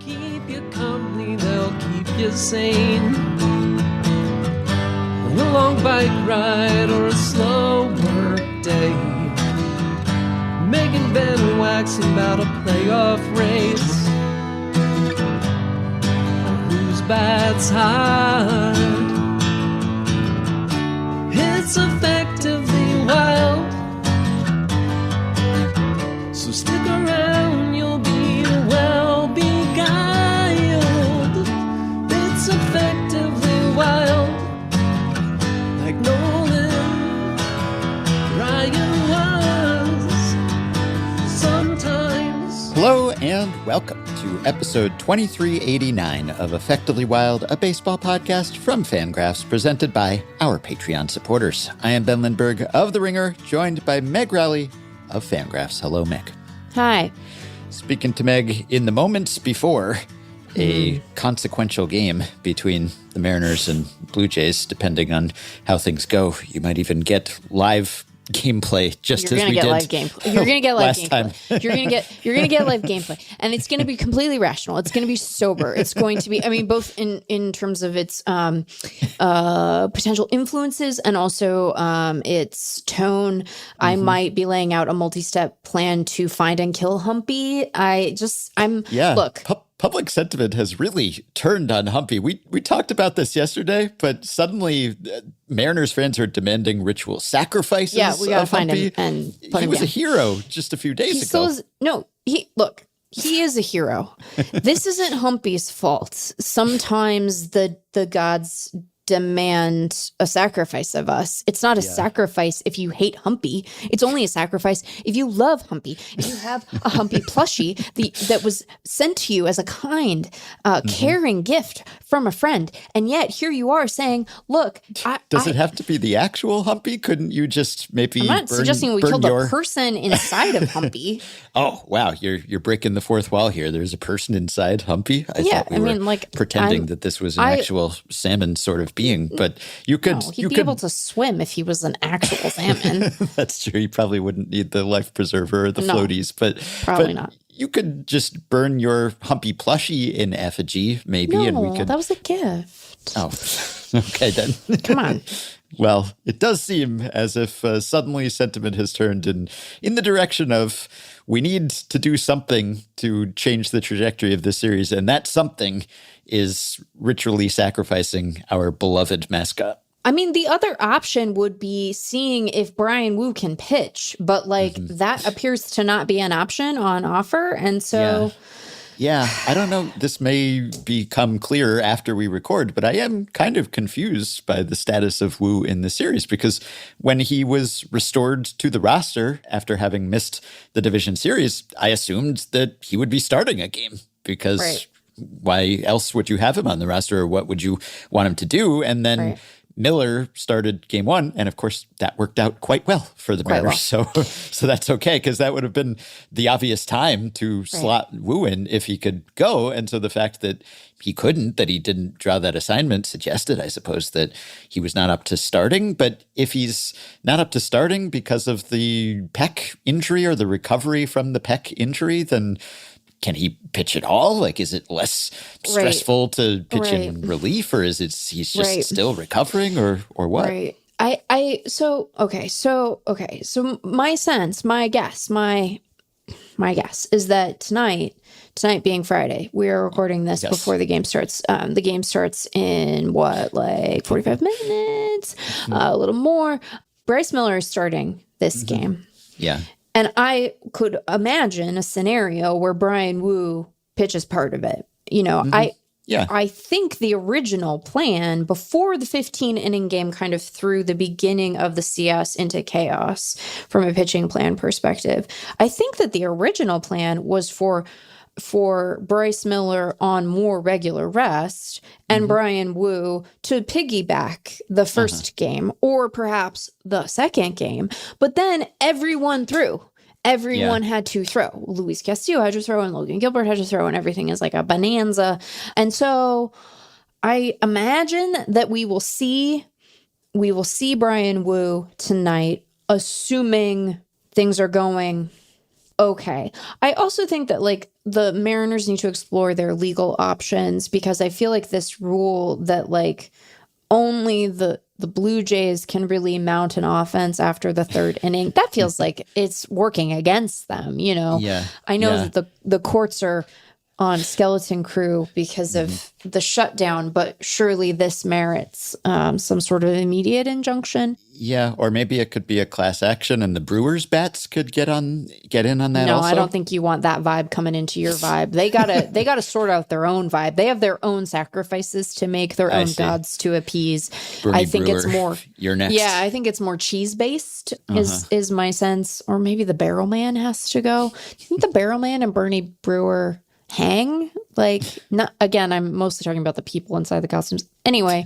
keep you company, they'll keep you sane. On a long bike ride or a slow work day, Megan Van waxing about a playoff race, or whose bat's hard. It's effectively wild, so stick around, you'll be well beguiled. It's effectively wild, like Nolan Ryan was sometimes. Hello and welcome to episode 2389 of Effectively Wild, a baseball podcast from FanGraphs presented by our Patreon supporters. I am Ben Lindbergh of The Ringer, joined by Meg Rowley of FanGraphs. Hello, Meg. Hi. Speaking to Meg in the moments before a consequential game between the Mariners and Blue Jays, depending on how things go. You might even get live gameplay just as we did You're going to get live last gameplay. time. You're going to get live gameplay. And it's going to be completely rational. It's going to be sober. It's going to be, I mean, both in terms of its potential influences and also its tone. I might be laying out a multi-step plan to find and kill Humpy. Look. Public sentiment has really turned on Humpy. We talked about this yesterday, but suddenly Mariners fans are demanding ritual sacrifices. Yeah, we got to find Humpy. him and put he him was down. a hero just a few days ago. He is a hero. This isn't Humpy's fault. Sometimes the gods demand a sacrifice of us. It's not a sacrifice if you hate Humpy. It's only a sacrifice if you love Humpy. If you have a Humpy plushie that was sent to you as a kind, caring gift from a friend, and yet here you are saying, "Look, Does it have to be the actual Humpy? Couldn't you just maybe? I'm not suggesting we killed a person inside of Humpy." Oh wow, you're breaking the fourth wall here. There's a person inside Humpy. I thought we were pretending that this was an actual salmon sort of being, but you could. No, he'd be able to swim if he was an actual salmon. That's true. You probably wouldn't need the life preserver or the floaties, but probably not. You could just burn your Humpy plushie in effigy, maybe, and we could. That was a gift. Oh, okay then. Come on. Well, it does seem as if suddenly sentiment has turned in the direction of we need to do something to change the trajectory of this series, and that something is ritually sacrificing our beloved mascot. I mean, the other option would be seeing if Brian Wu can pitch, but that appears to not be an option on offer, and so... Yeah, I don't know. This may become clearer after we record, but I am kind of confused by the status of Wu in the series because when he was restored to the roster after having missed the division series, I assumed that he would be starting a game because why else would you have him on the roster or what would you want him to do? And then Miller started game one, and of course that worked out quite well for the Mariners. So that's okay because that would have been the obvious time to slot Wu in if he could go. And so the fact that he couldn't, that he didn't draw that assignment, suggested, I suppose, that he was not up to starting. But if he's not up to starting because of the pec injury or the recovery from the pec injury, then can he pitch at all? Like, is it less stressful to pitch in relief, or is it he's just still recovering, or what? Right. So my sense, my guess is that tonight being Friday, we are recording this before the game starts. The game starts in 45 minutes, a little more. Bryce Miller is starting this game. Yeah. And I could imagine a scenario where Brian Wu pitches part of it. You know, I think the original plan before the 15-inning game kind of threw the beginning of the CS into chaos from a pitching plan perspective. I think that the original plan was for Bryce Miller on more regular rest and Brian Wu to piggyback the first game or perhaps the second game. But then everyone threw. Everyone had to throw. Luis Castillo had to throw and Logan Gilbert had to throw and everything is like a bonanza. And so I imagine that we will see Brian Wu tonight, assuming things are going okay. I also think that like the Mariners need to explore their legal options, because I feel like this rule that like only the Blue Jays can really mount an offense after the third inning, that feels like it's working against them, you know? Yeah. I know that the courts are on skeleton crew because of the shutdown, but surely this merits some sort of immediate injunction. Yeah, or maybe it could be a class action and the Brewers bats could get in on that. No, also. I don't think you want that vibe coming into your vibe. They gotta sort out their own vibe. They have their own sacrifices to make, their own gods to appease. Bernie I think Brewer, it's more you're next. Yeah, I think it's more cheese based is my sense. Or maybe the Barrel Man has to go. Do you think the Barrel Man and Bernie Brewer hang? Like, not again, I'm mostly talking about the people inside the costumes. Anyway,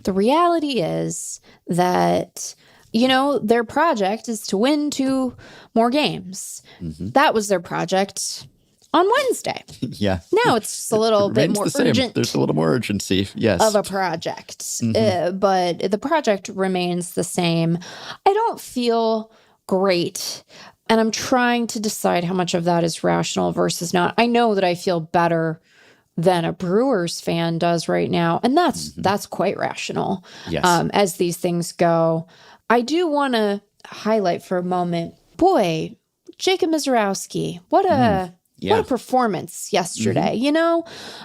the reality is that, you know, their project is to win 2 more games. That was their project on Wednesday. Yeah. Now it's just a little bit more urgent. There's a little more urgency, yes, of a project. But the project remains the same. I don't feel great. And I'm trying to decide how much of that is rational versus not. I know that I feel better than a Brewers fan does right now. And that's quite rational. Yes. As these things go. I do want to highlight for a moment, boy, Jacob Mizorowski, what a performance yesterday. You know,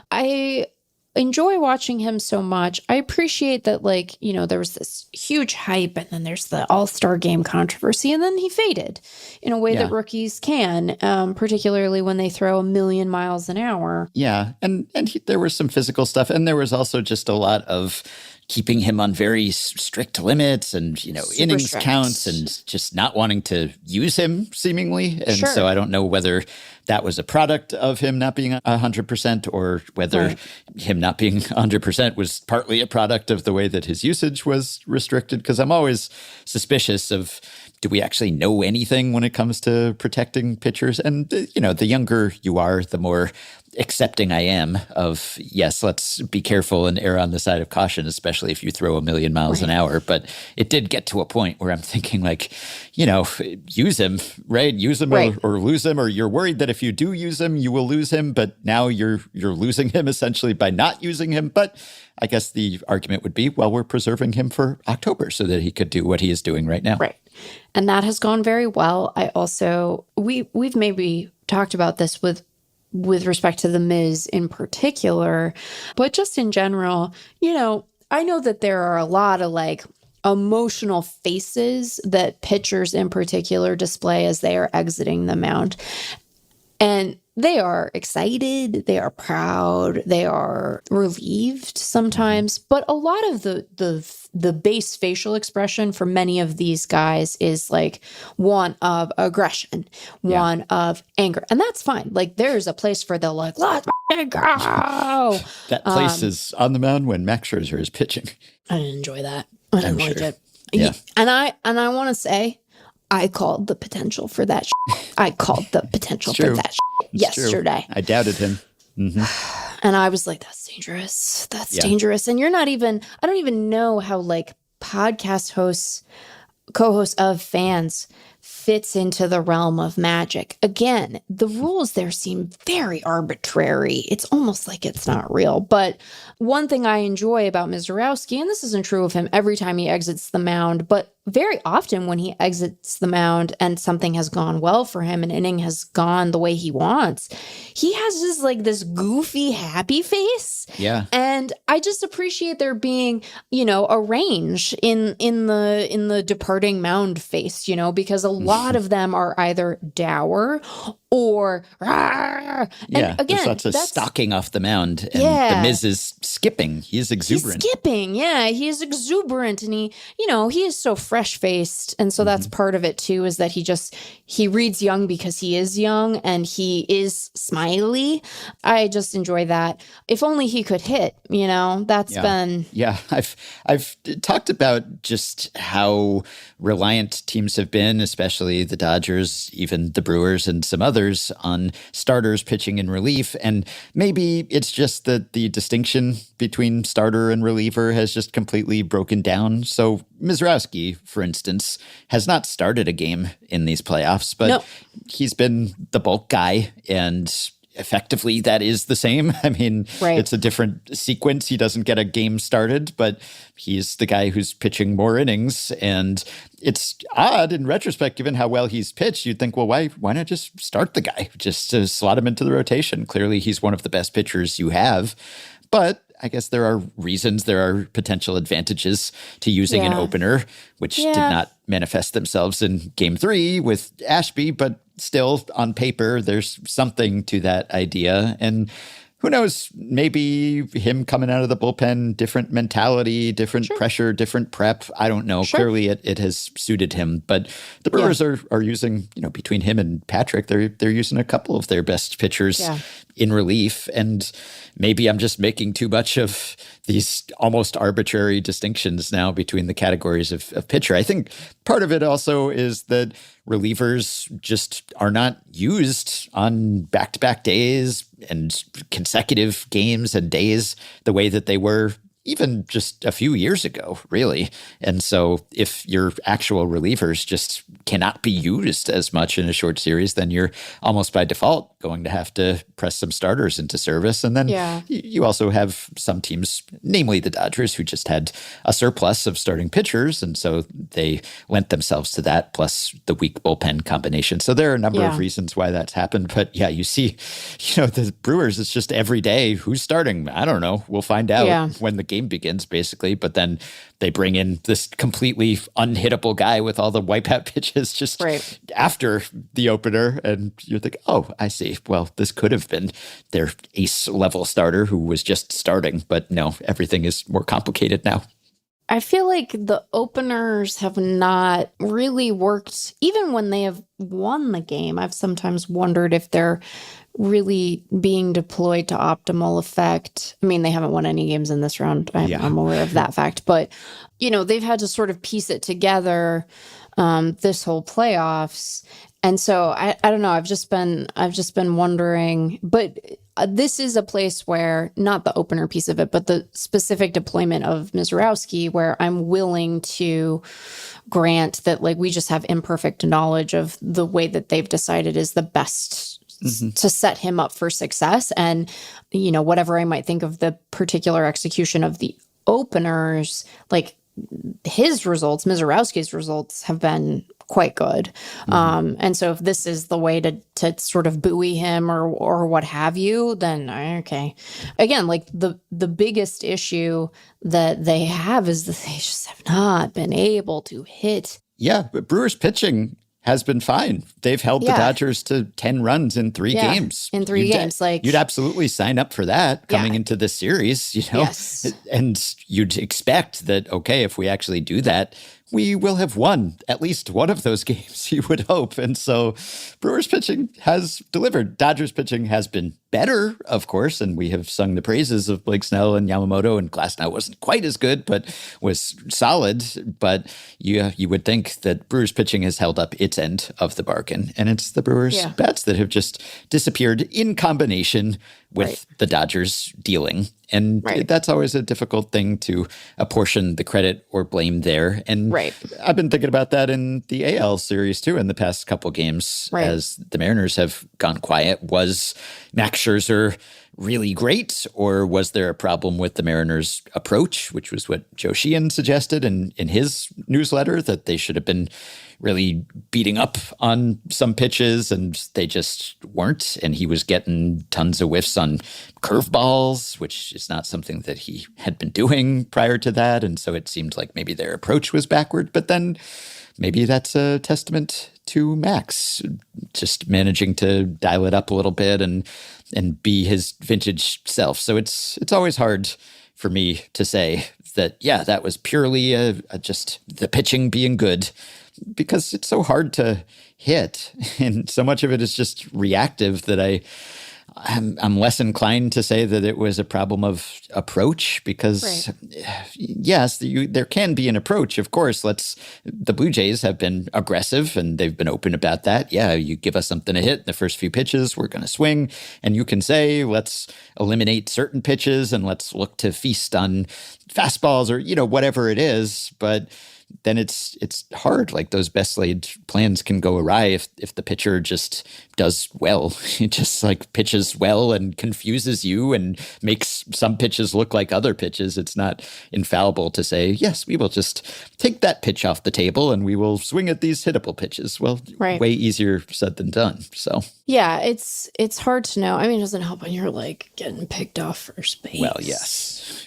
I enjoy watching him so much. I appreciate that, like, you know, there was this huge hype and then there's the All-Star Game controversy, and then he faded in a way that rookies can, particularly when they throw 1,000,000 miles an hour. Yeah. And there was some physical stuff, and there was also just a lot of keeping him on very strict limits and, you know, Super innings strict. counts, and just not wanting to use him seemingly. And so I don't know whether that was a product of him not being 100% or whether him not being 100% was partly a product of the way that his usage was restricted. Because I'm always suspicious of, do we actually know anything when it comes to protecting pitchers? And, you know, the younger you are, the more accepting I am of, yes, let's be careful and err on the side of caution, especially if you throw 1,000,000 miles an hour. But it did get to a point where I'm thinking, like, you know, use him, right? Use him or lose him, or you're worried that if you do use him, you will lose him. But now you're losing him essentially by not using him. But I guess the argument would be, well, we're preserving him for October so that he could do what he is doing right now. Right. And that has gone very well. I also, we've maybe talked about this with respect to the Miz in particular, but just in general, you know, I know that there are a lot of like emotional faces that pitchers in particular display as they are exiting the mound. And they are excited, they are proud, they are relieved sometimes, but a lot of the base facial expression for many of these guys is like one of aggression, one of anger, and that's fine. Like, there's a place for the like, let's go. That place is on the mound when Max Scherzer is pitching. I didn't enjoy that. I didn't like it. Yeah. And I want to say, I called the potential for that. I called the potential for that yesterday. I doubted him. And I was like, that's dangerous. That's dangerous. And I don't even know how like podcast hosts, co-hosts of fans fits into the realm of magic. Again, the rules there seem very arbitrary. It's almost like it's not real. But one thing I enjoy about Mizorowski, and this isn't true of him every time he exits the mound, but very often when he exits the mound and something has gone well for him, an inning has gone the way he wants, he has just like this goofy, happy face. Yeah. And I just appreciate there being, you know, a range in the departing mound face, you know, because a lot of them are either dour or and again, there's lots of stalking off the mound, and the Miz is skipping. He's exuberant. He is exuberant, and he is so fresh-faced, and so that's part of it too, is that he reads young because he is young, and he is smiley. I just enjoy that. If only he could hit, you know, that's been... Yeah, I've talked about just how reliant teams have been, especially the Dodgers, even the Brewers and some others, others on starters pitching in relief. And maybe it's just that the distinction between starter and reliever has just completely broken down. So Mizrowski, for instance, has not started a game in these playoffs, but he's been the bulk guy, and effectively that is the same. I mean, It's a different sequence. He doesn't get a game started, but he's the guy who's pitching more innings. And it's odd in retrospect, given how well he's pitched. You'd think, well, why not just start the guy, just to slot him into the rotation? Clearly, he's one of the best pitchers you have. But I guess there are reasons, there are potential advantages to using an opener, which did not manifest themselves in Game 3 with Ashby, but still, on paper, there's something to that idea. And who knows, maybe him coming out of the bullpen, different mentality, different pressure, different prep. I don't know. Clearly, it has suited him. But the Brewers are using, between him and Patrick, they're using a couple of their best pitchers in relief. And maybe I'm just making too much of these almost arbitrary distinctions now between the categories of pitcher. I think part of it also is that relievers just are not used on back-to-back days and consecutive games and days the way that they were even just a few years ago, really. And so if your actual relievers just cannot be used as much in a short series, then you're almost by default going to have to press some starters into service. And then you also have some teams, namely the Dodgers, who just had a surplus of starting pitchers. And so they lent themselves to that, plus the weak bullpen combination. So there are a number of reasons why that's happened. But you see, the Brewers, it's just every day, who's starting? I don't know. We'll find out when the game begins, basically. But then they bring in this completely unhittable guy with all the wipeout pitches just after the opener. And you think, oh, I see. Well, this could have been their ace level starter who was just starting. But no, everything is more complicated now. I feel like the openers have not really worked. Even when they have won the game, I've sometimes wondered if they're really being deployed to optimal effect. I mean, they haven't won any games in this round. I'm aware of that fact. But, they've had to sort of piece it together this whole playoffs. And so I don't know. I've just been wondering, but this is a place where, not the opener piece of it, but the specific deployment of Mizrowski, where I'm willing to grant that we just have imperfect knowledge of the way that they've decided is the best to set him up for success. And, whatever I might think of the particular execution of the openers, his results, Mizrowski's results have been quite good. And so if this is the way to sort of buoy him or what have you, then okay. Again, the biggest issue that they have is that they just have not been able to hit. Yeah, but Brewers pitching has been fine. They've held the Dodgers to 10 runs in 3 games. In 3 games. You'd absolutely sign up for that coming into this series, Yes. And you'd expect that, okay, if we actually do that, we will have won at least one of those games, you would hope. And so Brewers pitching has delivered. Dodgers pitching has been better, of course, and we have sung the praises of Blake Snell and Yamamoto, and Glasnow wasn't quite as good, but was solid. But you would think that Brewers pitching has held up its end of the bargain, and it's the Brewers bats that have just disappeared in combination with the Dodgers dealing. And that's always a difficult thing to apportion the credit or blame there. And I've been thinking about that in the AL series too in the past couple games as the Mariners have gone quiet. Was Max Scherzer really great, or was there a problem with the Mariners' approach, which was what Joe Sheehan suggested in his newsletter, that they should have been really beating up on some pitches and they just weren't, and he was getting tons of whiffs on curveballs, which is not something that he had been doing prior to that, and so it seemed like maybe their approach was backward. But then maybe that's a testament to Max just managing to dial it up a little bit and be his vintage self. So it's always hard for me to say that, that was purely just the pitching being good, because it's so hard to hit. And so much of it is just reactive that I'm less inclined to say that it was a problem of approach because, yes, there can be an approach. Of course, the Blue Jays have been aggressive and they've been open about that. Yeah, you give us something to hit in the first few pitches, we're going to swing. And you can say, let's eliminate certain pitches and let's look to feast on fastballs or, whatever it is. But then it's hard. Like those best laid plans can go awry if the pitcher just does well. It just like pitches well and confuses you and makes some pitches look like other pitches. It's not infallible to say, yes, we will just take that pitch off the table and we will swing at these hittable pitches. Well, way easier said than done. So yeah, it's hard to know. I mean, it doesn't help when you're like getting picked off first base. Well, yes.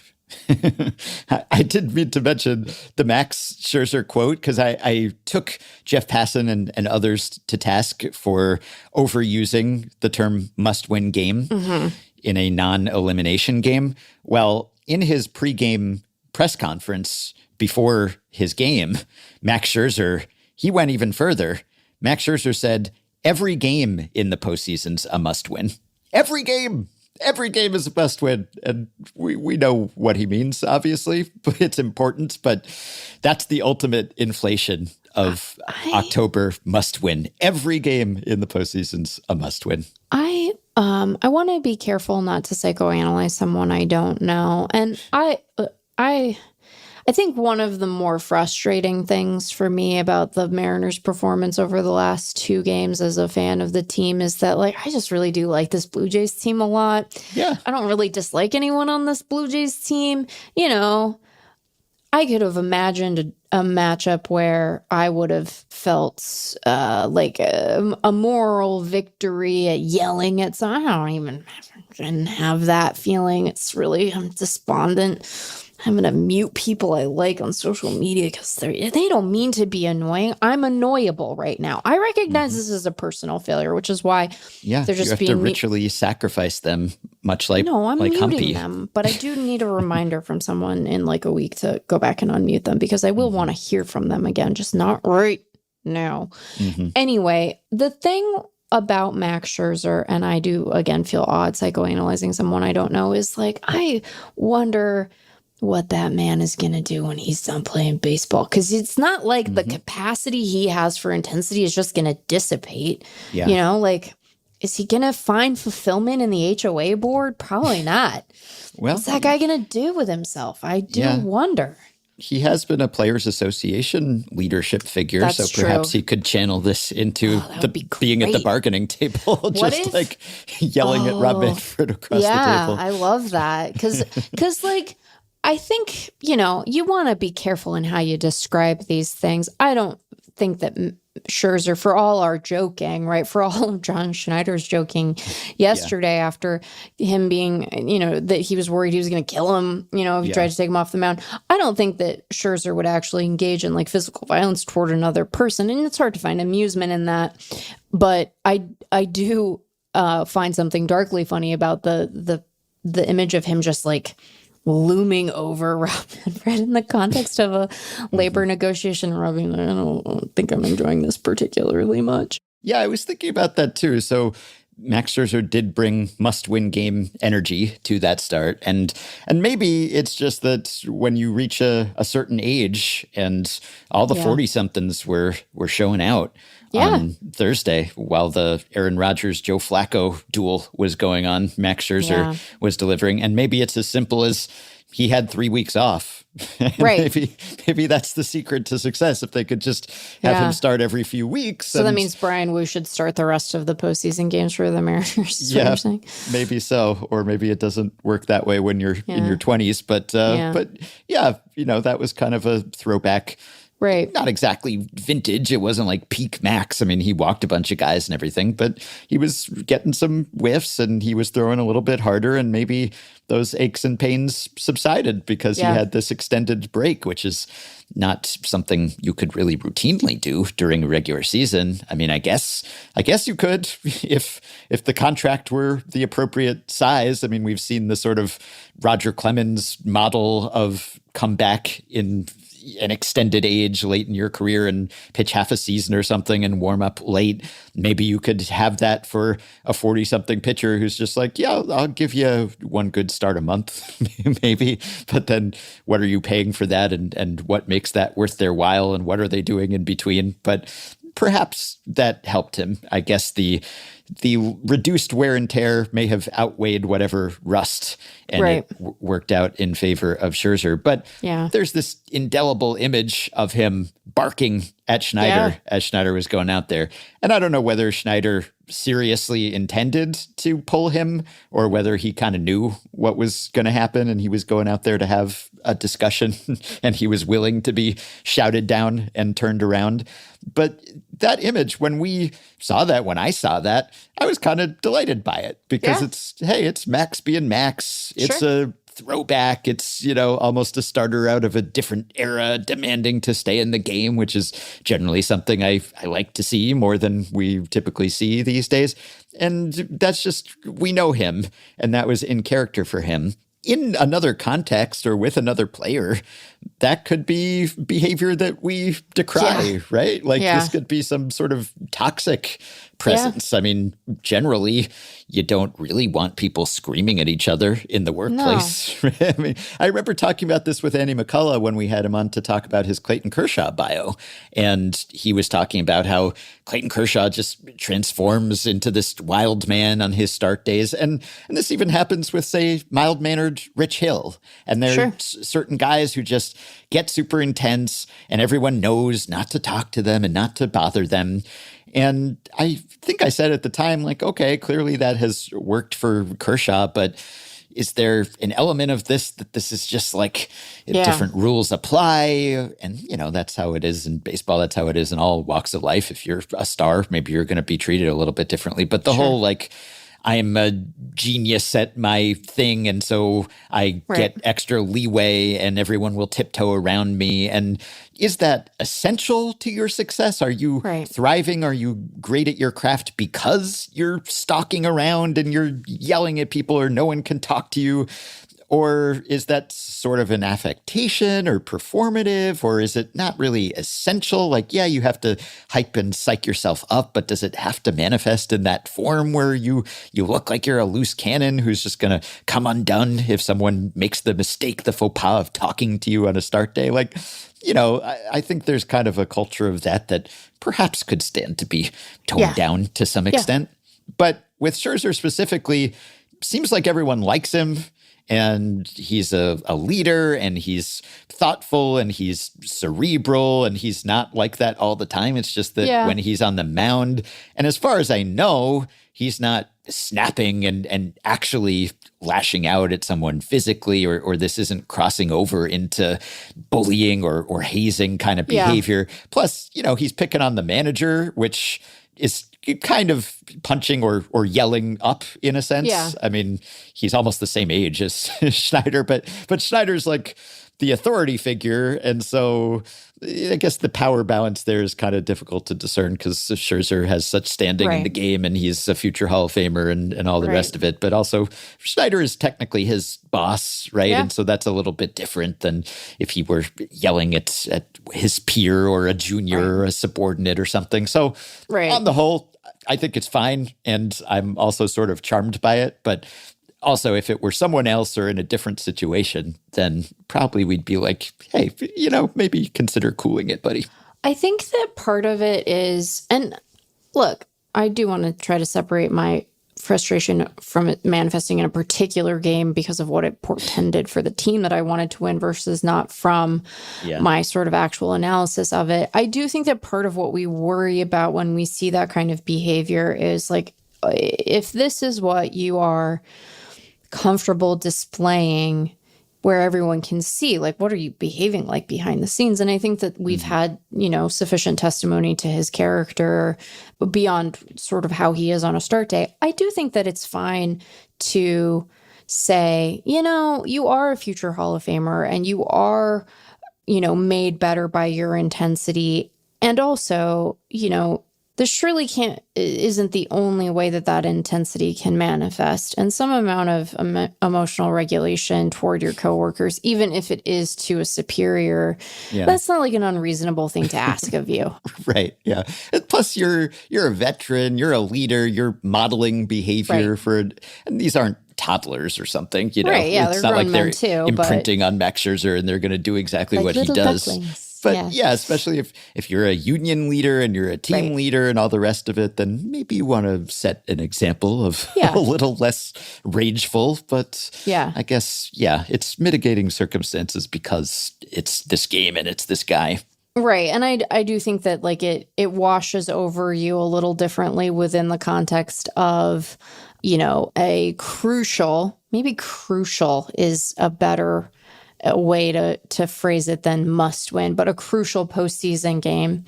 I did mean to mention the Max Scherzer quote because I took Jeff Passan and others to task for overusing the term must-win game in a non-elimination game. Well, in his pregame press conference before his game, Max Scherzer, he went even further. Max Scherzer said, every game in the postseason's a must-win. Every game. Every game is a must win. And we know what he means, obviously, but it's important. But that's the ultimate inflation of October must win. Every game in the postseason's a must win. I want to be careful not to psychoanalyze someone I don't know. And I think one of the more frustrating things for me about the Mariners' performance over the last 2 games as a fan of the team is that, like, I just really do like this Blue Jays team a lot. Yeah. I don't really dislike anyone on this Blue Jays team. I could have imagined a matchup where I would have felt like a moral victory at yelling at someone. I don't even have that feeling. It's really, I'm despondent. I'm going to mute people I like on social media because they don't mean to be annoying. I'm annoyable right now. I recognize this is a personal failure, which is why they're just you have to ritually sacrifice them, much like I'm like muting Humpy. them, but I do need a reminder from someone in like a week to go back and unmute them because I will want to hear from them again, just not right now. Anyway, the thing about Max Scherzer, and I do again feel odd psychoanalyzing someone I don't know, is like I wonder what that man is going to do when he's done playing baseball. Because it's not like the capacity he has for intensity is just going to dissipate. Yeah. Like, is he going to find fulfillment in the HOA board? Probably not. Well, what's that guy going to do with himself? I do wonder. He has been a Players Association leadership figure, That's so true. perhaps he could channel this into being at the bargaining table, like yelling at Rob Manfred across the table. Yeah, I love that. Because like, I think, you want to be careful in how you describe these things. I don't think that Scherzer, for all our joking, right, for all of John Schneider's joking yesterday after him being, that he was worried he was going to kill him, if he tried to take him off the mound. I don't think that Scherzer would actually engage in like physical violence toward another person. And it's hard to find amusement in that. But I do find something darkly funny about the image of him just like looming over Rob Manfred in the context of a labor negotiation. Robbie, I don't think I'm enjoying this particularly much. Yeah, I was thinking about that too. So Max Scherzer did bring must-win game energy to that start. And maybe it's just that when you reach a certain age and all the 40-somethings were showing out on Thursday while the Aaron Rodgers-Joe Flacco duel was going on, Max Scherzer was delivering. And maybe it's as simple as he had 3 weeks off. Right. Maybe that's the secret to success. If they could just have him start every few weeks. So that means Brian Wu should start the rest of the postseason games for the Mariners. Yeah, maybe so. Or maybe it doesn't work that way when you're in your 20s. But that was kind of a throwback. Right. Not exactly vintage. It wasn't like peak Max. I mean, he walked a bunch of guys and everything, but he was getting some whiffs and he was throwing a little bit harder, and maybe those aches and pains subsided because he had this extended break, which is not something you could really routinely do during a regular season. I mean, I guess you could if the contract were the appropriate size. I mean, we've seen the sort of Roger Clemens model of comeback in an extended age late in your career and pitch half a season or something and warm up late. Maybe you could have that for a 40-something pitcher who's just like, yeah, I'll give you one good start a month, maybe. But then what are you paying for that, and what makes that worth their while, and what are they doing in between? But perhaps that helped him. I guess the reduced wear and tear may have outweighed whatever rust, and it worked out in favor of Scherzer. But there's this indelible image of him barking at Schneider as Schneider was going out there. And I don't know whether Schneider seriously intended to pull him or whether he kind of knew what was going to happen and he was going out there to have a discussion and he was willing to be shouted down and turned around. But that image, when I saw that, I was kind of delighted by it because it's Max being Max. It's a throwback. It's, almost a starter out of a different era demanding to stay in the game, which is generally something I like to see more than we typically see these days. And that's just, we know him, and that was in character for him. In another context or with another player, that could be behavior that we decry, right? Like this could be some sort of toxic presence. I mean, generally, you don't really want people screaming at each other in the workplace. No. I mean, I remember talking about this with Andy McCullough when we had him on to talk about his Clayton Kershaw bio. And he was talking about how Clayton Kershaw just transforms into this wild man on his start days. And this even happens with, say, mild-mannered Rich Hill. And there are certain guys who just get super intense and everyone knows not to talk to them and not to bother them. And I think I said at the time, like, okay, clearly that has worked for Kershaw, but is there an element of this that this is just like different rules apply? And, that's how it is in baseball. That's how it is in all walks of life. If you're a star, maybe you're going to be treated a little bit differently. But the whole, like, I'm a genius at my thing, and so I get extra leeway and everyone will tiptoe around me. And is that essential to your success? Are you thriving? Are you great at your craft because you're stalking around and you're yelling at people or no one can talk to you? Or is that sort of an affectation or performative, or is it not really essential? Like, you have to hype and psych yourself up, but does it have to manifest in that form where you look like you're a loose cannon who's just going to come undone if someone makes the mistake, the faux pas of talking to you on a start day? Like, I think there's kind of a culture of that perhaps could stand to be toned down to some extent. But with Scherzer specifically, seems like everyone likes him. And he's a leader, and he's thoughtful, and he's cerebral, and he's not like that all the time. It's just that when he's on the mound, and as far as I know, he's not snapping and actually lashing out at someone physically, or this isn't crossing over into bullying or hazing kind of behavior. Plus, he's picking on the manager, which is kind of punching or yelling up in a sense. Yeah. I mean, he's almost the same age as Schneider, but Schneider's like the authority figure. And so I guess the power balance there is kind of difficult to discern because Scherzer has such standing in the game and he's a future Hall of Famer and all the rest of it. But also Schneider is technically his boss, right? Yeah. And so that's a little bit different than if he were yelling at his peer or a junior or a subordinate or something. So on the whole, I think it's fine. And I'm also sort of charmed by it. But also, if it were someone else or in a different situation, then probably we'd be like, hey, maybe consider cooling it, buddy. I think that part of it is, and look, I do want to try to separate my frustration from it manifesting in a particular game because of what it portended for the team that I wanted to win versus not from my sort of actual analysis of it. I do think that part of what we worry about when we see that kind of behavior is like, if this is what you are comfortable displaying where everyone can see, like, what are you behaving like behind the scenes? And I think that we've had, sufficient testimony to his character beyond sort of how he is on a start day. I do think that it's fine to say, you are a future Hall of Famer and you are, made better by your intensity. And also, this surely isn't the only way that intensity can manifest. And some amount of emotional regulation toward your coworkers, even if it is to a superior, that's not like an unreasonable thing to ask of you. Right. Yeah. Plus, you're a veteran, you're a leader, you're modeling behavior and these aren't toddlers or something, Right, yeah, it's they're not like they're too, imprinting on Max Scherzer and they're going to do exactly like what he does. Ducklings. But especially if you're a union leader and you're a team leader and all the rest of it, then maybe you want to set an example of a little less rageful. But I guess, it's mitigating circumstances because it's this game and it's this guy. Right. And I do think that like it washes over you a little differently within the context of, maybe crucial is a better way to phrase it than must win, but a crucial postseason game,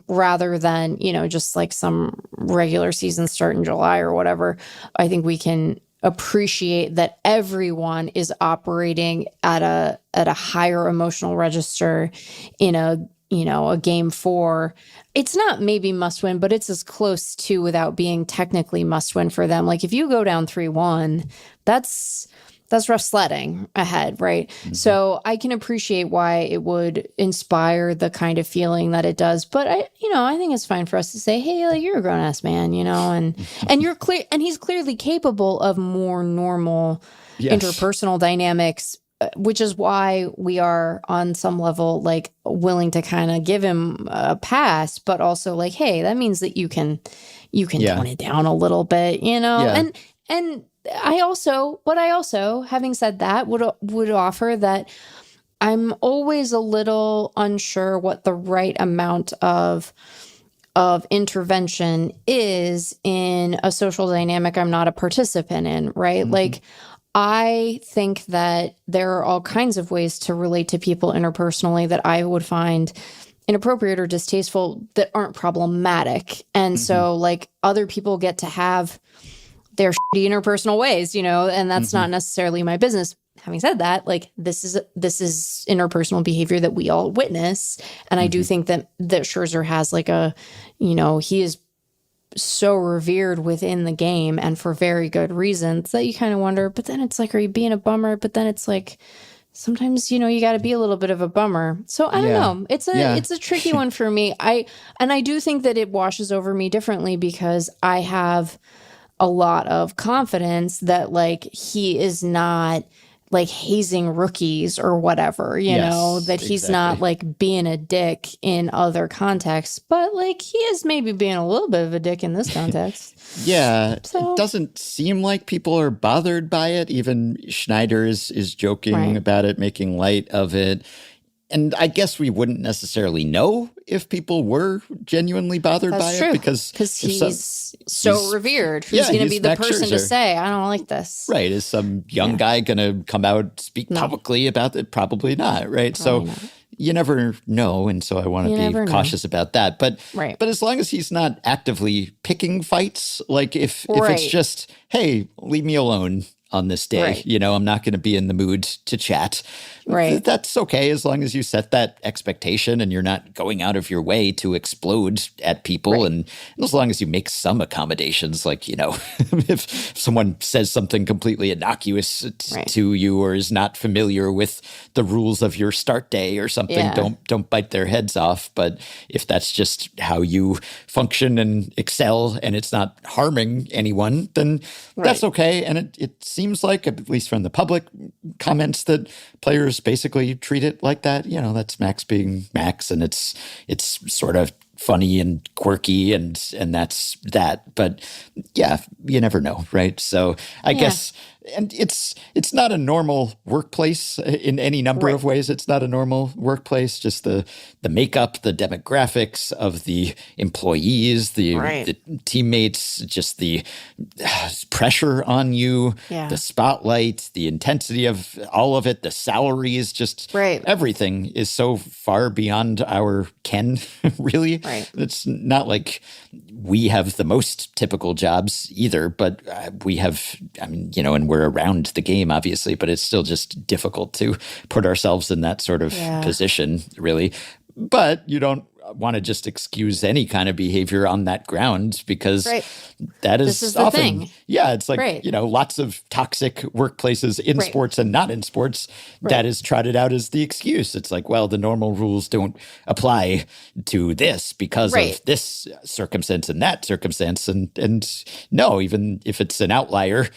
rather than, just like some regular season start in July or whatever. I think we can appreciate that everyone is operating at a higher emotional register in a game 4. It's not maybe must win, but it's as close to without being technically must win for them. Like if you go down 3-1, that's rough sledding ahead, right? So I can appreciate why it would inspire the kind of feeling that it does. But I think it's fine for us to say, hey, like, you're a grown ass man, and you're clear, and he's clearly capable of more normal interpersonal dynamics, which is why we are on some level like willing to kind of give him a pass, but also like, hey, that means that you can tone it down a little bit, and I also, having said that, would offer that I'm always a little unsure what the right amount of intervention is in a social dynamic I'm not a participant in, right? Like, I think that there are all kinds of ways to relate to people interpersonally that I would find inappropriate or distasteful that aren't problematic. And so, like, other people get to have their shitty interpersonal ways, and that's not necessarily my business. Having said that, like this is interpersonal behavior that we all witness. And I do think that Scherzer has like he is so revered within the game and for very good reasons that you kind of wonder, but then it's like, are you being a bummer? But then it's like, sometimes, you got to be a little bit of a bummer. So I don't know. It's a tricky one for me. I do think that it washes over me differently because I have a lot of confidence that like he is not like hazing rookies or whatever, that he's not like being a dick in other contexts, but like he is maybe being a little bit of a dick in this context. So, it doesn't seem like people are bothered by it. Even Schneider is joking about it, making light of it. And I guess we wouldn't necessarily know if people were genuinely bothered by it because he's so revered. Who's going to be the Max person Scherzer to say, I don't like this? Right. Is some young guy going to come out, speak publicly about it? Probably not. Right. Probably not. You never know. And so I want to be cautious about that. But as long as he's not actively picking fights, like if it's just, hey, leave me alone on this day, I'm not going to be in the mood to chat. That's okay as long as you set that expectation and you're not going out of your way to explode at people. And as long as you make some accommodations, like, if someone says something completely innocuous to you or is not familiar with the rules of your start day or something, don't bite their heads off. But if that's just how you function and excel and it's not harming anyone, then that's okay. And it seems like, at least from the public comments, that players basically treat it like that. That's Max being Max, and it's sort of funny and quirky, and that's that. But you never know, right? So I guess, and it's not a normal workplace in any number of ways. It's not a normal workplace. Just the makeup, the demographics of the employees, the teammates, just the pressure on you, the spotlight, the intensity of all of it, the salaries, just everything is so far beyond our ken, really. It's not like we have the most typical jobs either, but we have, and we're around the game, obviously, but it's still just difficult to put ourselves in that sort of position, really. But you don't want to just excuse any kind of behavior on that ground because that is the often thing. Yeah, it's like, lots of toxic workplaces in sports and not in sports. That is trotted out as the excuse. It's like, well, the normal rules don't apply to this because of this circumstance and that circumstance. And no, even if it's an outlier,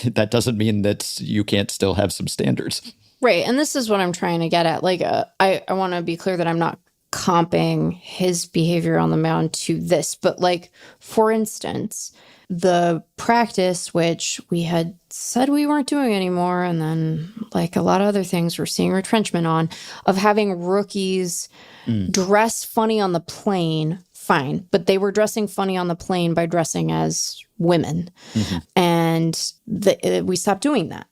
that doesn't mean that you can't still have some standards. Right. And this is what I'm trying to get at. Like, I want to be clear that I'm not comping his behavior on the mound to this. But like, for instance, the practice, which we had said we weren't doing anymore, and then like a lot of other things we're seeing retrenchment on, of having rookies dress funny on the plane, fine. But they were dressing funny on the plane by dressing as women. And we stopped doing that,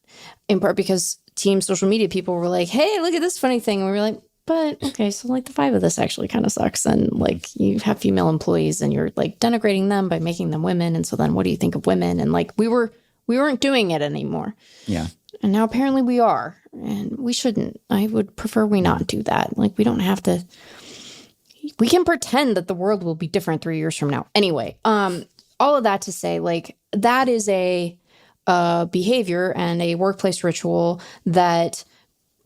in part because team social media people were like, hey, look at this funny thing. And we were like, but okay, so like the vibe of this actually kind of sucks. And like you have female employees and you're like denigrating them by making them women. And so then what do you think of women? And like we weren't doing it anymore. Yeah. And now apparently we are. And we shouldn't. I would prefer we not do that. Like we don't have to. We can pretend that the world will be different 3 years from now. Anyway, all of that to say, like that is a behavior and a workplace ritual that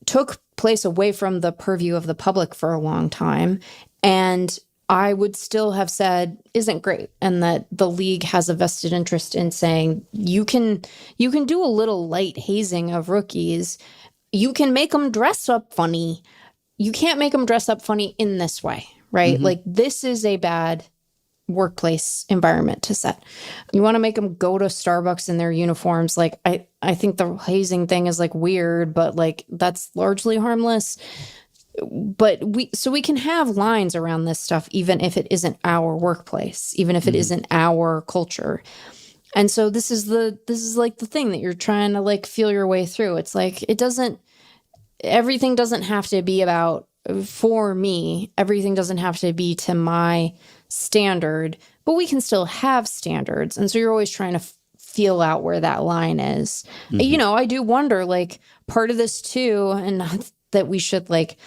took place away from the purview of the public for a long time. And I would still have said isn't great. And that the league has a vested interest in saying you can do a little light hazing of rookies. You can make them dress up funny. You can't make them dress up funny in this way, right? Like this is a bad workplace environment to set. You want to make them go to Starbucks in their uniforms. Like I think the hazing thing is like weird, but like that's largely harmless. But we can have lines around this stuff, even if it isn't our workplace, even if it isn't our culture. And so this is like the thing that you're trying to like feel your way through. It's like everything doesn't have to be about, for me, everything doesn't have to be to my standard, but we can still have standards. And so you're always trying to feel out where that line is. I do wonder, like, part of this too, and not that we should like,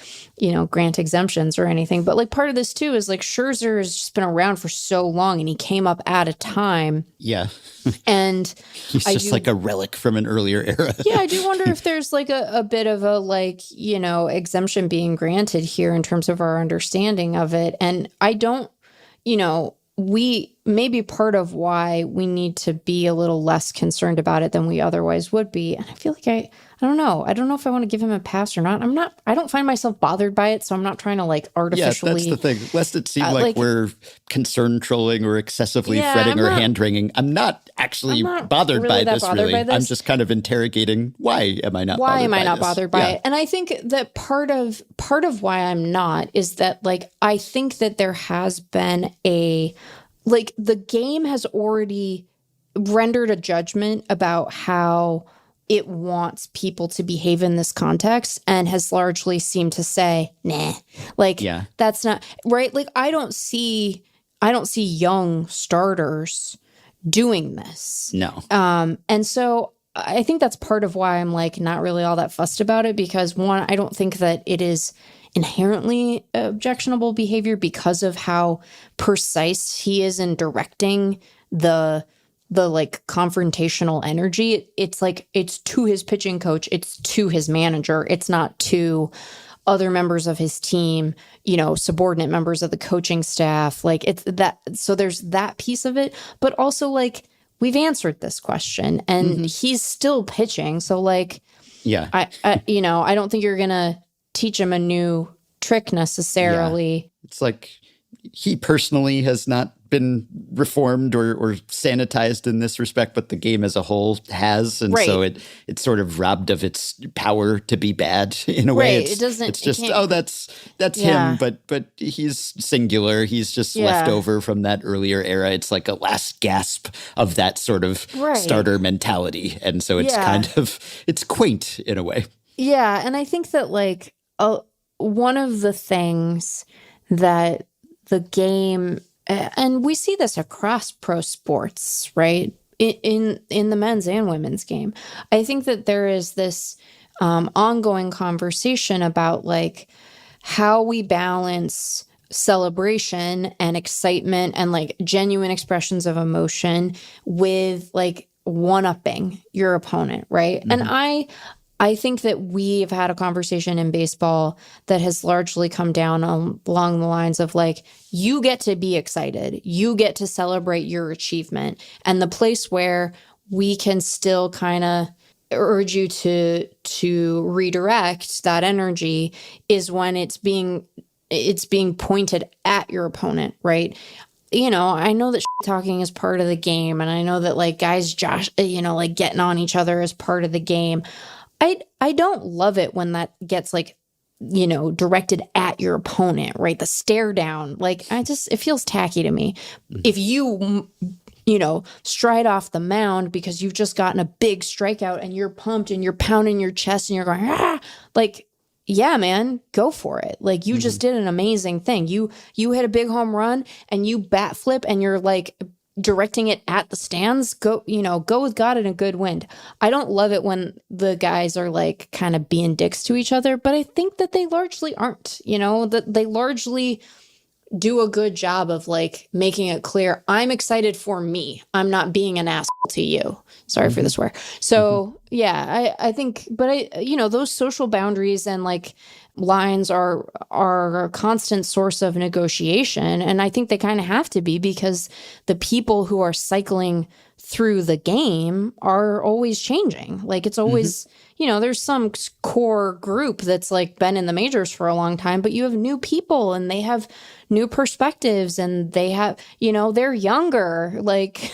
grant exemptions or anything, but like part of this too is like Scherzer has just been around for so long and he came up at a time. Yeah. And he's just like a relic from an earlier era. Yeah, I do wonder if there's like a bit of a like, exemption being granted here in terms of our understanding of it. And I don't, we maybe part of why we need to be a little less concerned about it than we otherwise would be. And I feel like I don't know. I don't know if I want to give him a pass or not. I don't find myself bothered by it, so I'm not trying to like artificially. Yeah, that's the thing. Lest it seem like we're concern trolling or excessively fretting or hand-wringing. I'm not actually bothered by this, really. I'm just kind of interrogating, why am I not bothered by this? Why am I not bothered by it? And I think that part of why I'm not is that like I think that there has been the game has already rendered a judgment about how it wants people to behave in this context and has largely seemed to say, nah, that's not right. Like, I don't see young starters doing this. No. And so I think that's part of why I'm like not really all that fussed about it, because one, I don't think that it is inherently objectionable behavior because of how precise he is in directing the like confrontational energy. It's like, it's to his pitching coach, it's to his manager, it's not to other members of his team, subordinate members of the coaching staff. Like it's that, so there's that piece of it, but also like we've answered this question and he's still pitching. So like, yeah, I don't think you're going to teach him a new trick necessarily. Yeah. It's like he personally has not been reformed or sanitized in this respect, but the game as a whole has. And so it's sort of robbed of its power to be bad in a way. It's just, him, but he's singular. He's just left over from that earlier era. It's like a last gasp of that sort of starter mentality. And so it's kind of, it's quaint in a way. Yeah. And I think that like one of the things that the game, and we see this across pro sports, right? In the men's and women's game. I think that there is this ongoing conversation about like how we balance celebration and excitement and like genuine expressions of emotion with like one-upping your opponent, right? And I think that we've had a conversation in baseball that has largely come down along the lines of like, you get to be excited, you get to celebrate your achievement, and the place where we can still kind of urge you to redirect that energy is when it's being pointed at your opponent, right? You know, I know that shit talking is part of the game, and I know that like guys like getting on each other is part of the game. I don't love it when that gets like, you know, directed at your opponent, right? The stare down, like it feels tacky to me. If you know, stride off the mound because you've just gotten a big strikeout and you're pumped and you're pounding your chest and you're going, like, yeah, man, go for it. Like you just did an amazing thing. You hit a big home run and you bat flip and you're like directing it at the stands. Go with God in a good wind. I don't love it when the guys are like kind of being dicks to each other, but I think that they largely aren't, you know, that they largely do a good job of like making it clear, I'm excited for me. I'm not being an asshole to you. Sorry for the swear. So yeah, I think, but you know, those social boundaries and like lines are a constant source of negotiation. And I think they kind of have to be, because the people who are cycling through the game are always changing. Like it's always, you know, there's some core group that's like been in the majors for a long time, but you have new people and they have new perspectives and they have, you know, they're younger. Like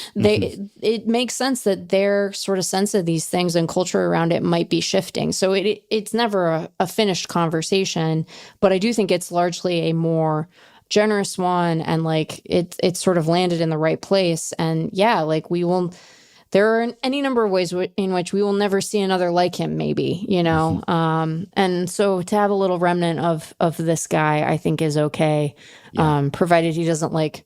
it makes sense that their sort of sense of these things and culture around it might be shifting. So it's never a finished conversation, but I do think it's largely a more generous one, and like it's sort of landed in the right place. And yeah, like there are any number of ways in which we will never see another like him, maybe, you know? And so to have a little remnant of this guy, I think is okay. Provided he doesn't like,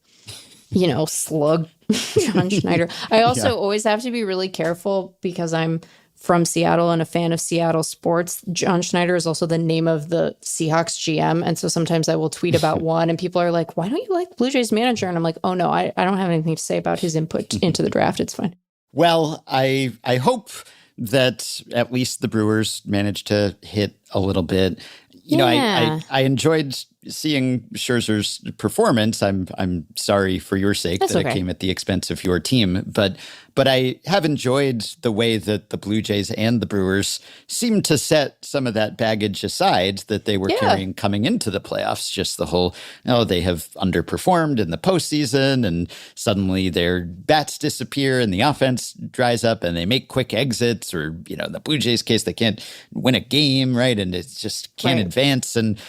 you know, slug John Schneider. I also always have to be really careful because I'm from Seattle and a fan of Seattle sports. John Schneider is also the name of the Seahawks GM. And so sometimes I will tweet about one and people are like, why don't you like Blue Jays manager? And I'm like, oh no, I don't have anything to say about his input into the draft. It's fine. Well, I hope that at least the Brewers managed to hit a little bit. You know, I enjoyed seeing Scherzer's performance. I'm sorry for your sake that it came at the expense of your team, but I have enjoyed the way that the Blue Jays and the Brewers seemed to set some of that baggage aside that they were carrying coming into the playoffs. Just the whole, they have underperformed in the postseason and suddenly their bats disappear and the offense dries up and they make quick exits, or, you know, in the Blue Jays case, they can't win a game, right? And it just can't advance. And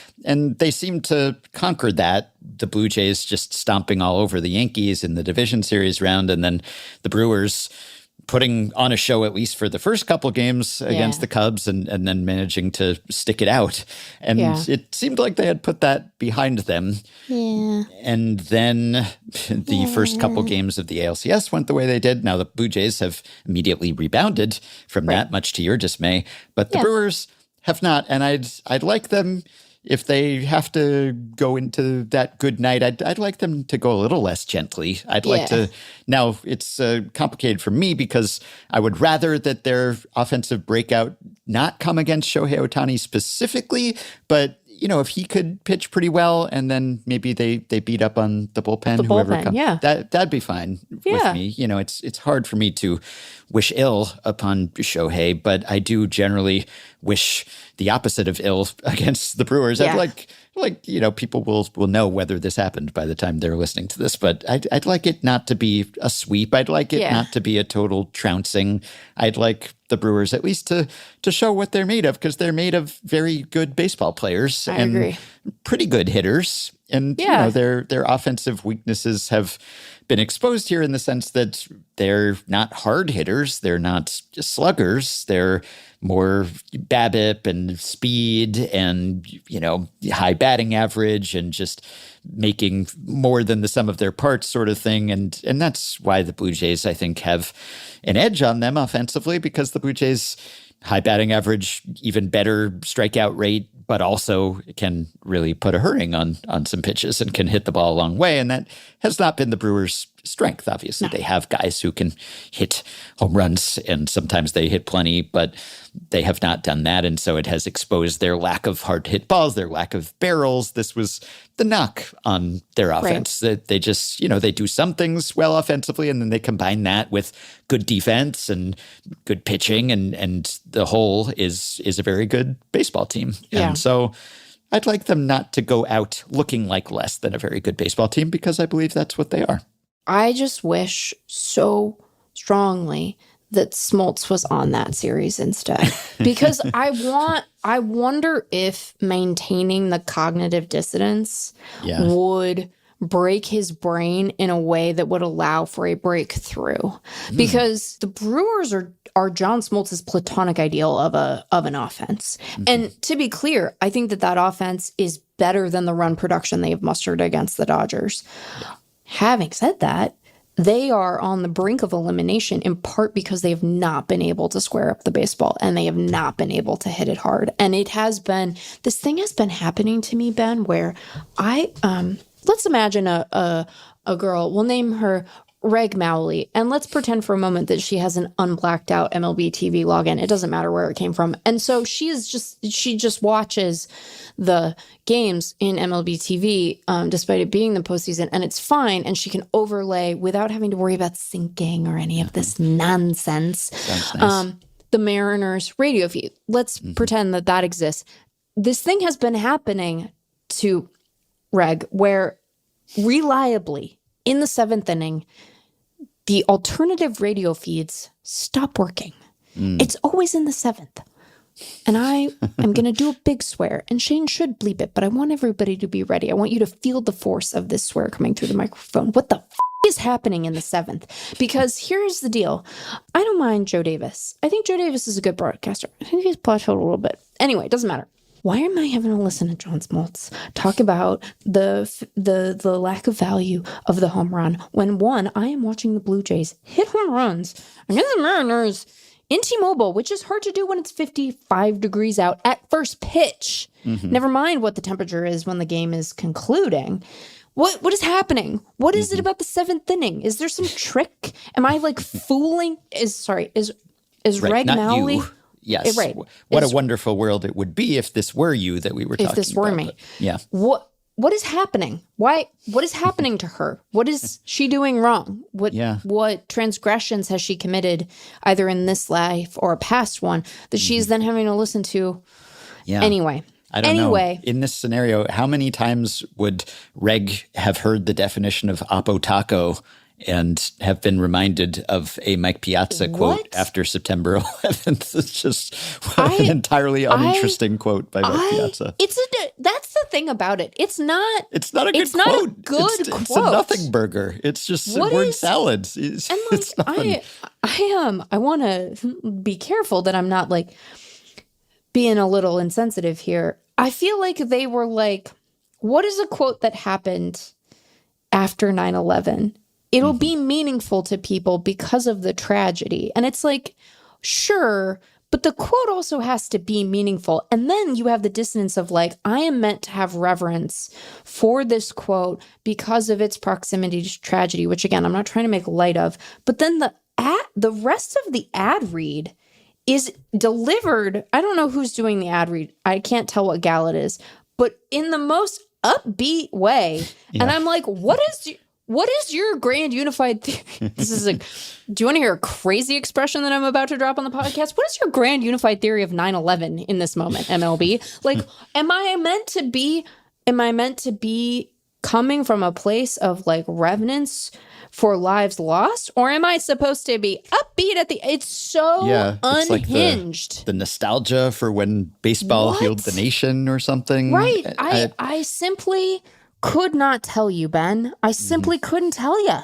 they seem to conquer that. The Blue Jays just stomping all over the Yankees in the division series round, and then the Brewers putting on a show at least for the first couple games against the Cubs, and then managing to stick it out. And it seemed like they had put that behind them. Yeah. And then the first couple games of the ALCS went the way they did. Now the Blue Jays have immediately rebounded from that, much to your dismay. But the Brewers have not, and I'd like them. If they have to go into that good night, I'd like them to go a little less gently. I'd like to. Now, it's complicated for me because I would rather that their offensive breakout not come against Shohei Ohtani specifically, but, you know, if he could pitch pretty well and then maybe they beat up on the bullpen, whoever comes, that'd be fine with me. You know, it's hard for me to wish ill upon Shohei, but I do generally wish the opposite of ill against the Brewers. I'd like, you know, people will know whether this happened by the time they're listening to this, but I'd like it not to be a sweep. I'd like it not to be a total trouncing. I'd like the Brewers at least to show what they're made of, because they're made of very good baseball players and pretty good hitters. And you know, their offensive weaknesses have been exposed here in the sense that they're not hard hitters. They're not sluggers. They're more BABIP and speed and, you know, high batting average and just making more than the sum of their parts sort of thing. And that's why the Blue Jays, I think, have an edge on them offensively, because the Blue Jays high batting average, even better strikeout rate, but also can really put a hurting on some pitches and can hit the ball a long way. And that has not been the Brewers' strength, obviously. No. They have guys who can hit home runs, and sometimes they hit plenty, but they have not done that. And so it has exposed their lack of hard-hit balls, their lack of barrels. This was the knock on their offense. Right. They just, they do some things well offensively, and then they combine that with good defense and good pitching, and the whole is a very good baseball team. Yeah. And so I'd like them not to go out looking like less than a very good baseball team, because I believe that's what they are. I just wish so strongly that Smoltz was on that series instead, because I wonder if maintaining the cognitive dissonance would break his brain in a way that would allow for a breakthrough. Because the Brewers are John Smoltz's platonic ideal of an offense. And to be clear, I think that offense is better than the run production they have mustered against the Dodgers. Yeah. Having said that, they are on the brink of elimination in part because they have not been able to square up the baseball, and they have not been able to hit it hard. And this thing has been happening to me, Ben, where let's imagine a girl, we'll name her Reg Mowley, and let's pretend for a moment that she has an unblacked out MLB TV login. It doesn't matter where it came from. And so she just watches the games in MLB TV, despite it being the postseason, and it's fine. And she can overlay without having to worry about syncing or any of this nonsense. Nice. The Mariners radio feed. Let's pretend that exists. This thing has been happening to Reg, where reliably in the 7th inning, the alternative radio feeds stop working. It's always in the 7th. And I am going to do a big swear, and Shane should bleep it, but I want everybody to be ready. I want you to feel the force of this swear coming through the microphone. What the is happening in the 7th? Because here's the deal. I don't mind Joe Davis. I think Joe Davis is a good broadcaster. I think he's plateaued a little bit. Anyway, it doesn't matter. Why am I having to listen to John Smoltz talk about the lack of value of the home run when, one, I am watching the Blue Jays hit home runs against the Mariners in T-Mobile, which is hard to do when it's 55 degrees out at first pitch. Never mind what the temperature is when the game is concluding. What is happening? What is it about the 7th inning? Is there some trick? Am I fooling? Is right, Reg Mowley? You. Yes. Right. What a wonderful world it would be if this were you that we were talking about. If this were me. But, yeah. What is happening? What is happening to her? What is she doing wrong? What transgressions has she committed either in this life or a past one that she's then having to listen to? Yeah. Anyway. I don't know. In this scenario, how many times would Reg have heard the definition of Oppo Taco and have been reminded of a Mike Piazza quote after September 11th? It's just an entirely uninteresting quote by Mike Piazza. That's the thing about it. It's not a good quote. It's a nothing burger. It's just word salads. I want to be careful that I'm not being a little insensitive here. I feel like they were what is a quote that happened after 9/11? It'll be meaningful to people because of the tragedy. And it's sure, but the quote also has to be meaningful. And then you have the dissonance of I am meant to have reverence for this quote because of its proximity to tragedy, which again, I'm not trying to make light of. But then the rest of the ad read is delivered. I don't know who's doing the ad read. I can't tell what gal it is, but in the most upbeat way. Yeah. And I'm what is your grand unified theory? This is do you want to hear a crazy expression that I'm about to drop on the podcast? What is your grand unified theory of 9/11 in this moment, MLB? Am I meant to be coming from a place of reverence for lives lost? Or am I supposed to be upbeat at it's so unhinged. It's the nostalgia for when baseball healed the nation or something. Right. I simply could not tell you, Ben. I simply couldn't tell you.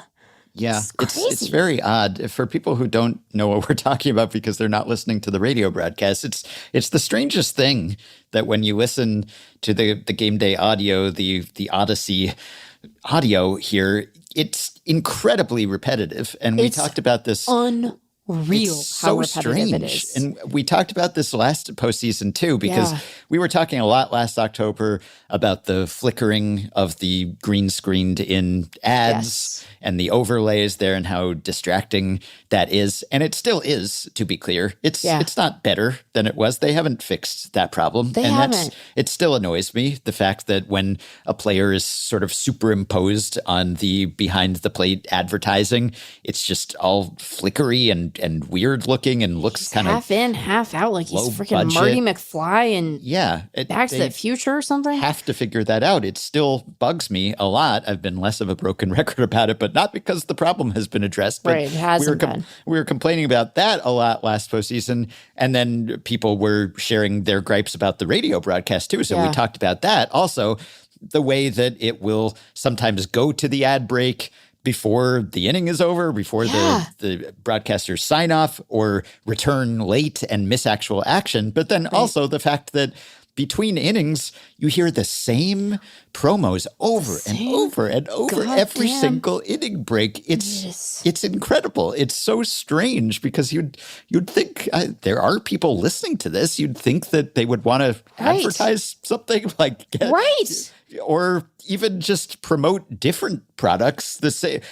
Yeah, it's very odd for people who don't know what we're talking about because they're not listening to the radio broadcast. It's the strangest thing that when you listen to the game day audio, the Odyssey audio here, it's incredibly repetitive. And we talked about this. Unreal it's how so repetitive strange. it is. And we talked about this last postseason too, because we were talking a lot last October about the flickering of the green screened in ads and the overlays there and how distracting that is. And it still is, to be clear. It's not better than it was. They haven't fixed that problem. They haven't. It still annoys me, the fact that when a player is sort of superimposed on the behind the plate advertising, it's just all flickery and weird looking and looks kind of half in, half out, like he's freaking budget. Marty McFly and Back to the Future or something. Have to figure that out. It still bugs me a lot. I've been less of a broken record about it, but not because the problem has been addressed. But right, it hasn't been. We were complaining about that a lot last postseason, and then people were sharing their gripes about the radio broadcast too. So we talked about that. Also, the way that it will sometimes go to the ad break before the inning is over, before the broadcasters sign off, or return late and miss actual action. But then also the fact that between innings, you hear the same promos over and over and over every single inning break. It's incredible. It's so strange because you'd think there are people listening to this. You'd think that they would want to advertise something like or even just promote different products.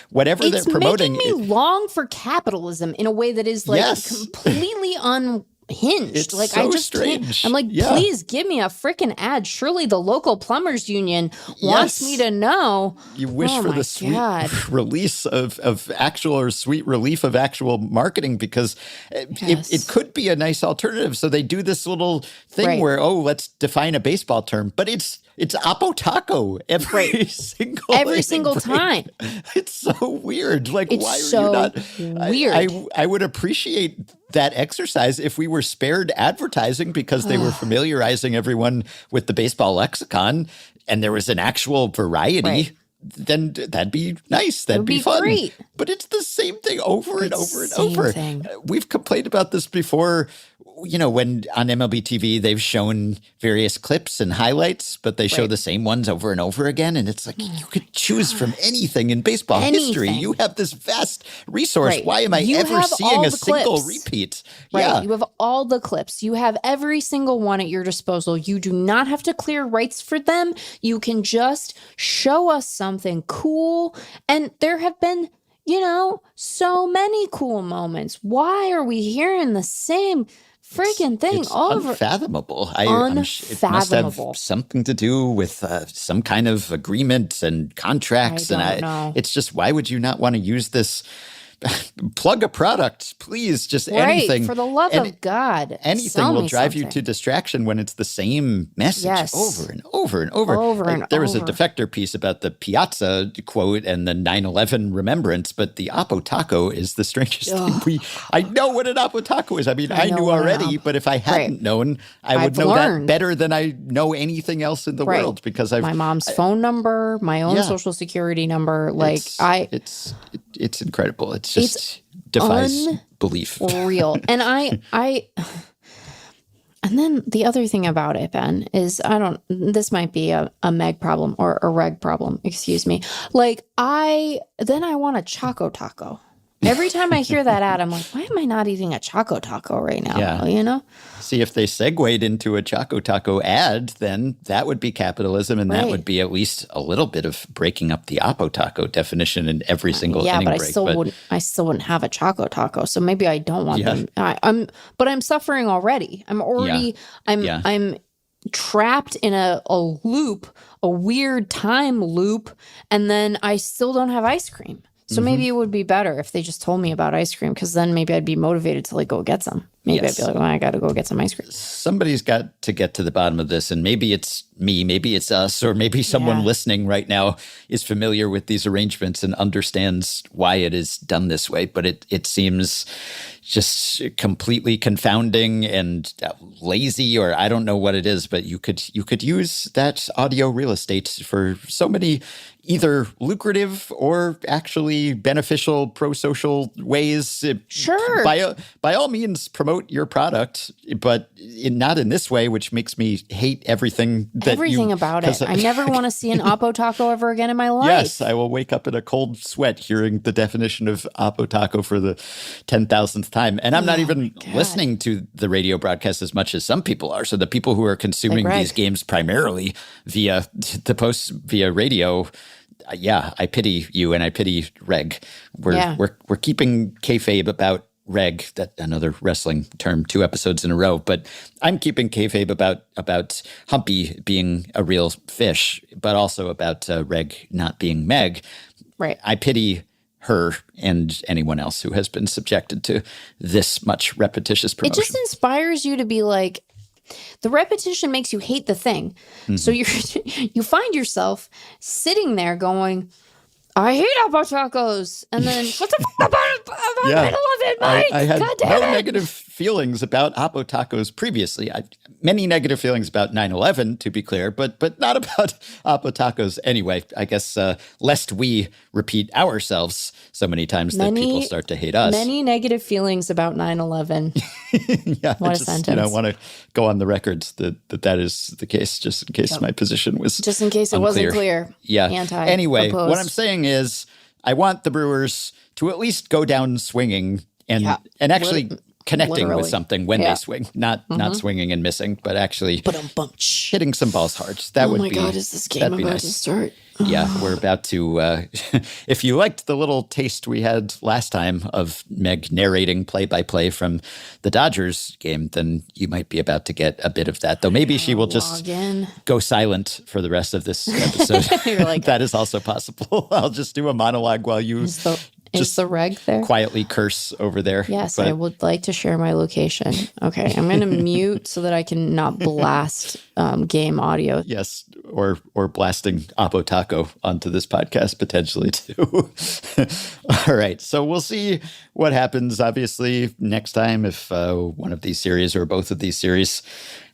Whatever they're promoting. It's making me long for capitalism in a way that is like completely unhinged. It's like so I just strange. can't. I'm like, please give me a freaking ad. Surely the local plumbers union wants me to know. You wish for the sweet release of actual or sweet relief of actual marketing, because it could be a nice alternative. So they do this little thing where, let's define a baseball term, but it's Oppo Taco every single time. It's so weird. Like, it's why are so you not weird? I would appreciate that exercise if we were spared advertising because they were familiarizing everyone with the baseball lexicon and there was an actual variety. Then that'd be nice. That'd be fun. Great. But it's the same thing over and over and over. We've complained about this before. You know, when on MLB TV, they've shown various clips and highlights, but they show the same ones over and over again. And it's like, you could choose from anything in baseball history. You have this vast resource. Why am I ever seeing a single repeat? You have all the clips. You have every single one at your disposal. You do not have to clear rights for them. You can just show us something cool. And there have been, so many cool moments. Why are we hearing the same freaking thing it's over? Unfathomable. It must have something to do with some kind of agreement and contracts. It's just, why would you not want to use this? Plug a product, please. Just anything. For the love of God. Anything will drive you to distraction when it's the same message over and over and over. There was a Defector piece about the Piazza quote and the 9/11 remembrance, but the Oppo Taco is the strangest thing. I know what an Oppo Taco is. I mean, I knew already, but if I hadn't known, I would know that better than I know anything else in the world, because my mom's phone number, my own social security number. It's incredible. It's just defies belief. Real. And and then the other thing about it, Ben, is this might be a Meg problem or a Reg problem, excuse me. Like I want a Choco Taco. Every time I hear that ad, I'm like, why am I not eating a Choco Taco right now? Yeah. See, if they segued into a Choco Taco ad, then that would be capitalism, and that would be at least a little bit of breaking up the Oppo Taco definition in every single inning break. I still wouldn't have a Choco Taco, so maybe I don't want them. But I'm suffering already. I'm trapped in a loop, a weird time loop, and then I still don't have ice cream. So maybe it would be better if they just told me about ice cream, because then maybe I'd be motivated to go get some. Maybe I'd be like, I got to go get some ice cream. Somebody's got to get to the bottom of this, and maybe it's me, maybe it's us, or maybe someone listening right now is familiar with these arrangements and understands why it is done this way. But it seems just completely confounding and lazy, or I don't know what it is, but you could use that audio real estate for so many either lucrative or actually beneficial pro-social ways. Sure. By all means, promote promote your product, but not in this way, which makes me hate everything about it. I never want to see an Oppo taco ever again in my life. Yes, I will wake up in a cold sweat hearing the definition of Oppo taco for the 10,000th time. And I'm not even listening to the radio broadcast as much as some people are. So the people who are consuming these games primarily via the posts via radio, I pity you and I pity Reg. We're keeping kayfabe about Reg, that another wrestling term, 2 episodes in a row. But I'm keeping kayfabe about Humpy being a real fish, but also about Reg not being Meg. Right. I pity her and anyone else who has been subjected to this much repetitious promotion. It just inspires you to be like, the repetition makes you hate the thing. Mm-hmm. So you find yourself sitting there going, I hate Oppo tacos. And then, what the fuck about 9/11, Mike? I had God damn no it. negative feelings about Oppo tacos previously. Many negative feelings about 9/11, to be clear, but not about Oppo tacos. Anyway, I guess lest we repeat ourselves so many times that people start to hate us. Many negative feelings about 9/11. Yeah, what a sentence. I want to go on the record that is the case, just in case my position was just in case unclear. It wasn't clear. Yeah. Anyway, opposed. What I'm saying is I want the Brewers to at least go down swinging and actually connecting with something when they swing, not swinging and missing, but actually hitting some balls hard. That would be. Oh my God, is this game about to start? Yeah, we're about to. If you liked the little taste we had last time of Meg narrating play-by-play from the Dodgers game, then you might be about to get a bit of that. Though maybe she will just go silent for the rest of this episode. You're like, that is also possible. I'll just do a monologue while you. Is the reg there? Quietly curse over there. Yes, I would like to share my location. Okay, I'm going to mute so that I can not blast game audio. Yes, or blasting Oppo Taco onto this podcast potentially too. All right, so we'll see what happens. Obviously, next time if one of these series or both of these series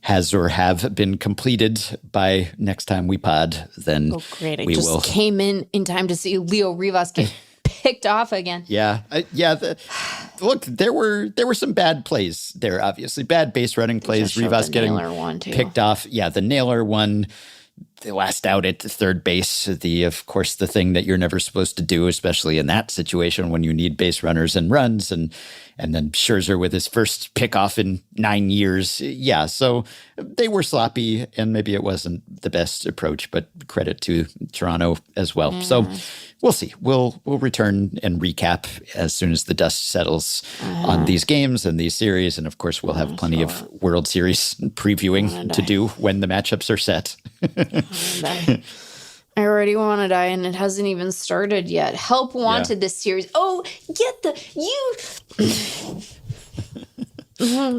has or have been completed by next time we pod, then we will. Came in time to see Leo Rivas get picked off again. Yeah. Look, there were some bad plays there, obviously. Bad base running plays. Rivas getting picked off. Yeah, the nailer one, the last out at third base. Of course, the thing that you're never supposed to do, especially in that situation when you need base runners and runs. And then Scherzer with his first pickoff in 9 years. Yeah, so they were sloppy, and maybe it wasn't the best approach, but credit to Toronto as well. Yeah. So we'll see. We'll return and recap as soon as the dust settles on these games and these series. And, of course, we'll have plenty of World Series previewing to do when the matchups are set. I already want to die, and it hasn't even started yet. Help wanted this series. Oh, Oh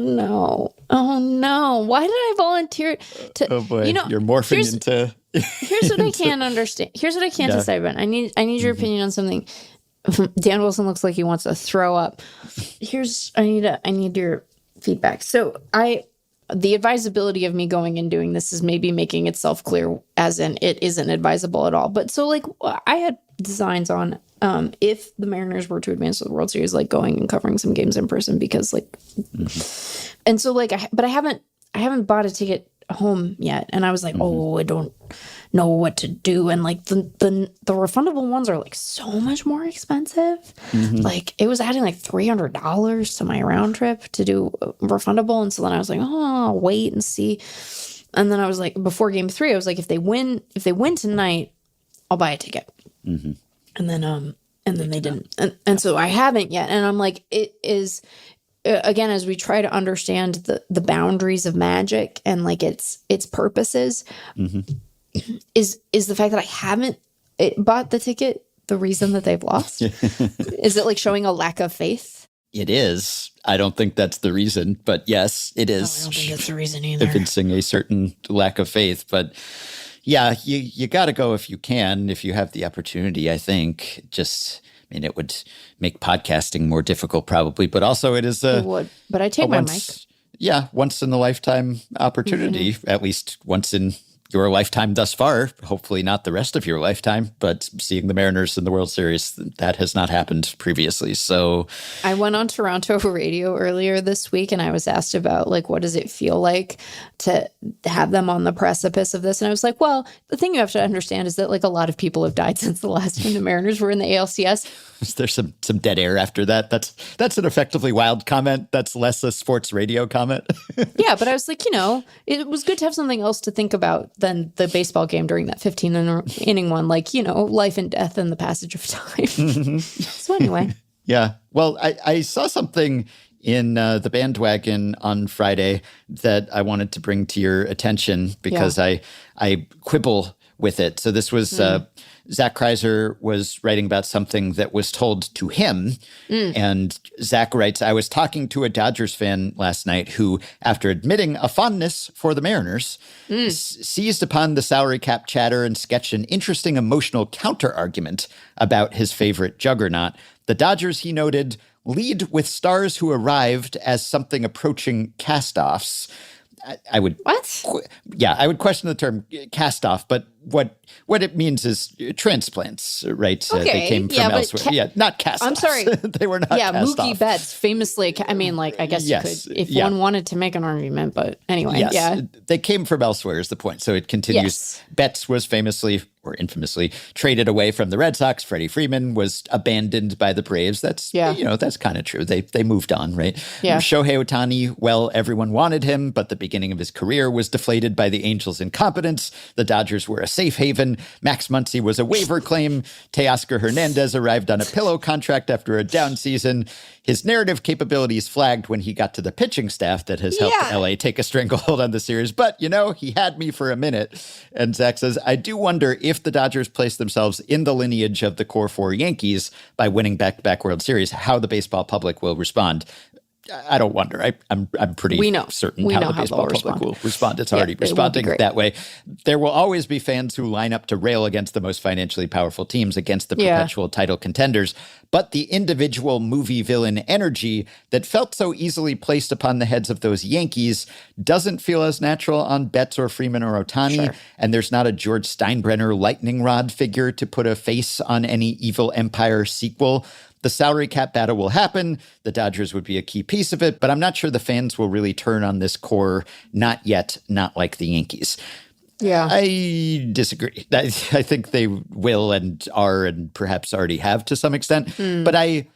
no! Why did I volunteer to? Oh boy! You're morphing into. Here's what I can't understand. Here's what I can't decide about. I need your opinion on something. Dan Wilson looks like he wants to throw up. I need your feedback. So the advisability of me going and doing this is maybe making itself clear, as in it isn't advisable at all. But so like I had designs on if the Mariners were to advance to the World Series, like going and covering some games in person, because like, and so like, but I haven't bought a ticket home yet, and I was like, oh, I don't know what to do, and like the refundable ones are like so much more expensive. Like it was adding like $300 to my round trip to do refundable, and so then I was like, oh, I'll wait and see. And then I was like, before game 3, I was like, if they win tonight, I'll buy a ticket. And then they didn't, and so I haven't yet, and I'm like, it is. Again, as we try to understand the boundaries of Magic and like its purposes, is the fact that I haven't bought the ticket the reason that they've lost? Is it like showing a lack of faith? It is. I don't think that's the reason, but yes, it is. I don't think that's the reason either. Evincing a certain lack of faith, but yeah, you got to go if you can, if you have the opportunity. I think it would make podcasting more difficult probably, but also it is it would. But I take my mic. Yeah, once in a lifetime opportunity, at least once in your lifetime thus far, hopefully not the rest of your lifetime, but seeing the Mariners in the World Series, that has not happened previously. So I went on Toronto radio earlier this week and I was asked about like, what does it feel like to have them on the precipice of this? And I was like, well, the thing you have to understand is that like a lot of people have died since the last time the Mariners were in the ALCS. There's some dead air after that. That's an effectively wild comment. That's less a sports radio comment. Yeah, but I was like, it was good to have something else to think about than the baseball game during that 15-inning one, like, life and death and the passage of time. So anyway. Yeah. Well, I saw something in the bandwagon on Friday that I wanted to bring to your attention because I quibble with it. So this was Zach Kreiser was writing about something that was told to him. And Zach writes, I was talking to a Dodgers fan last night who, after admitting a fondness for the Mariners, seized upon the salary cap chatter and sketched an interesting emotional counter-argument about his favorite juggernaut. The Dodgers, he noted, lead with stars who arrived as something approaching cast-offs. I would I would question the term cast-off, but what it means is transplants, right? Okay. They came from elsewhere. Not cast-offs. I'm sorry. They were not cast-off. Mookie Betts famously, I guess you could, if one wanted to make an argument, but anyway. Yes. Yeah. They came from elsewhere is the point. So it continues. Yes. Betts was famously or infamously traded away from the Red Sox. Freddie Freeman was abandoned by the Braves. That's, that's kind of true. They moved on, right? Yeah. Shohei Ohtani, well, everyone wanted him, but the beginning of his career was deflated by the Angels' incompetence. The Dodgers were a safe haven. Max Muncy was a waiver claim. Teoscar Hernandez arrived on a pillow contract after a down season. His narrative capabilities flagged when he got to the pitching staff that has helped LA take a stranglehold on the series. But, he had me for a minute. And Zach says, I do wonder if the Dodgers place themselves in the lineage of the core four Yankees by winning back-to-back World Series, how the baseball public will respond. I don't wonder. I'm pretty certain how the baseball public will respond. It's already responding that way. There will always be fans who line up to rail against the most financially powerful teams, against the perpetual title contenders. But the individual movie villain energy that felt so easily placed upon the heads of those Yankees doesn't feel as natural on Betts or Freeman or Ohtani. Sure. And there's not a George Steinbrenner lightning rod figure to put a face on any evil empire sequel. The salary cap battle will happen. The Dodgers would be a key piece of it, but I'm not sure the fans will really turn on this core. Not yet, not like the Yankees. Yeah. I disagree. I think they will and are and perhaps already have to some extent. But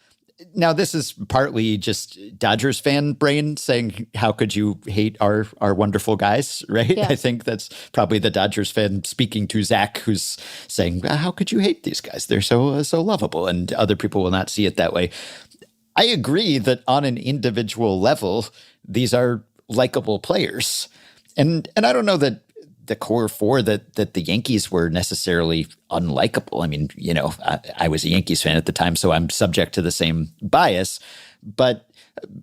now this is partly just Dodgers fan brain saying, how could you hate our wonderful guys, right? Yes. I think that's probably the Dodgers fan speaking to Zach, who's saying, how could you hate these guys? They're so lovable, and other people will not see it that way. I agree that on an individual level, these are likable players. And I don't know that the core four that the Yankees were necessarily unlikable. I mean, I was a Yankees fan at the time, so I'm subject to the same bias. But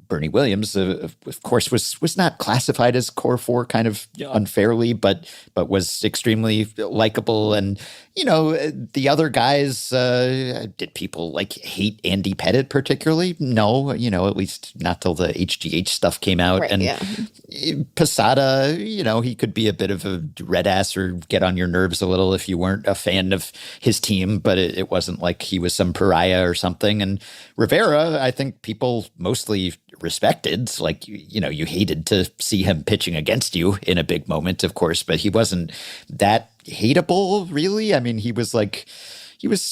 Bernie Williams, of course, was not classified as core four kind of unfairly, but was extremely likable. And, the other guys, did people hate Andy Pettitte particularly? No, at least not till the HGH stuff came out. Right, and Posada, he could be a bit of a red ass or get on your nerves a little if you weren't a fan of his team, but it wasn't like he was some pariah or something. And Rivera, I think people mostly respected. You hated to see him pitching against you in a big moment, of course, but he wasn't that hateable, really. I mean, he was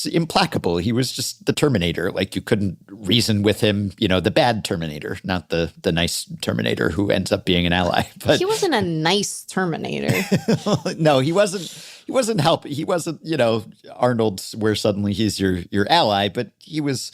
implacable. He was just the Terminator. You couldn't reason with him, the bad Terminator, not the nice Terminator who ends up being an ally. But he wasn't a nice Terminator. No, he wasn't. He wasn't helping. He wasn't, Arnold, where suddenly he's your ally, but he was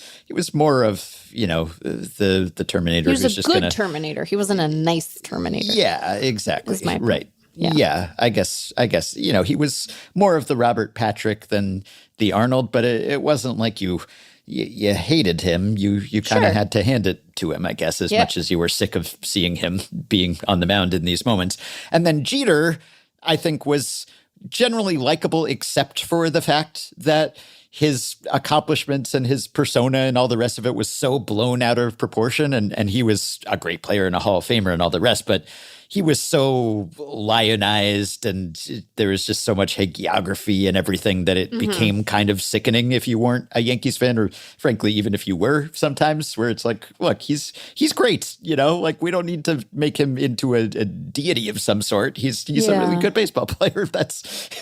more of, the Terminator. He was a good Terminator. He wasn't a nice Terminator. Yeah, exactly. Right. Yeah, I guess, he was more of the Robert Patrick than the Arnold, but it wasn't like you hated him. You kind of had to hand it to him, I guess, as much as you were sick of seeing him being on the mound in these moments. And then Jeter, I think, was generally likable, except for the fact that his accomplishments and his persona and all the rest of it was so blown out of proportion. And he was a great player and a Hall of Famer and all the rest, but he was so lionized and there was just so much hagiography and everything that it became kind of sickening if you weren't a Yankees fan, or frankly, even if you were sometimes, where it's like, look, he's great, like we don't need to make him into a deity of some sort. He's a really good baseball player.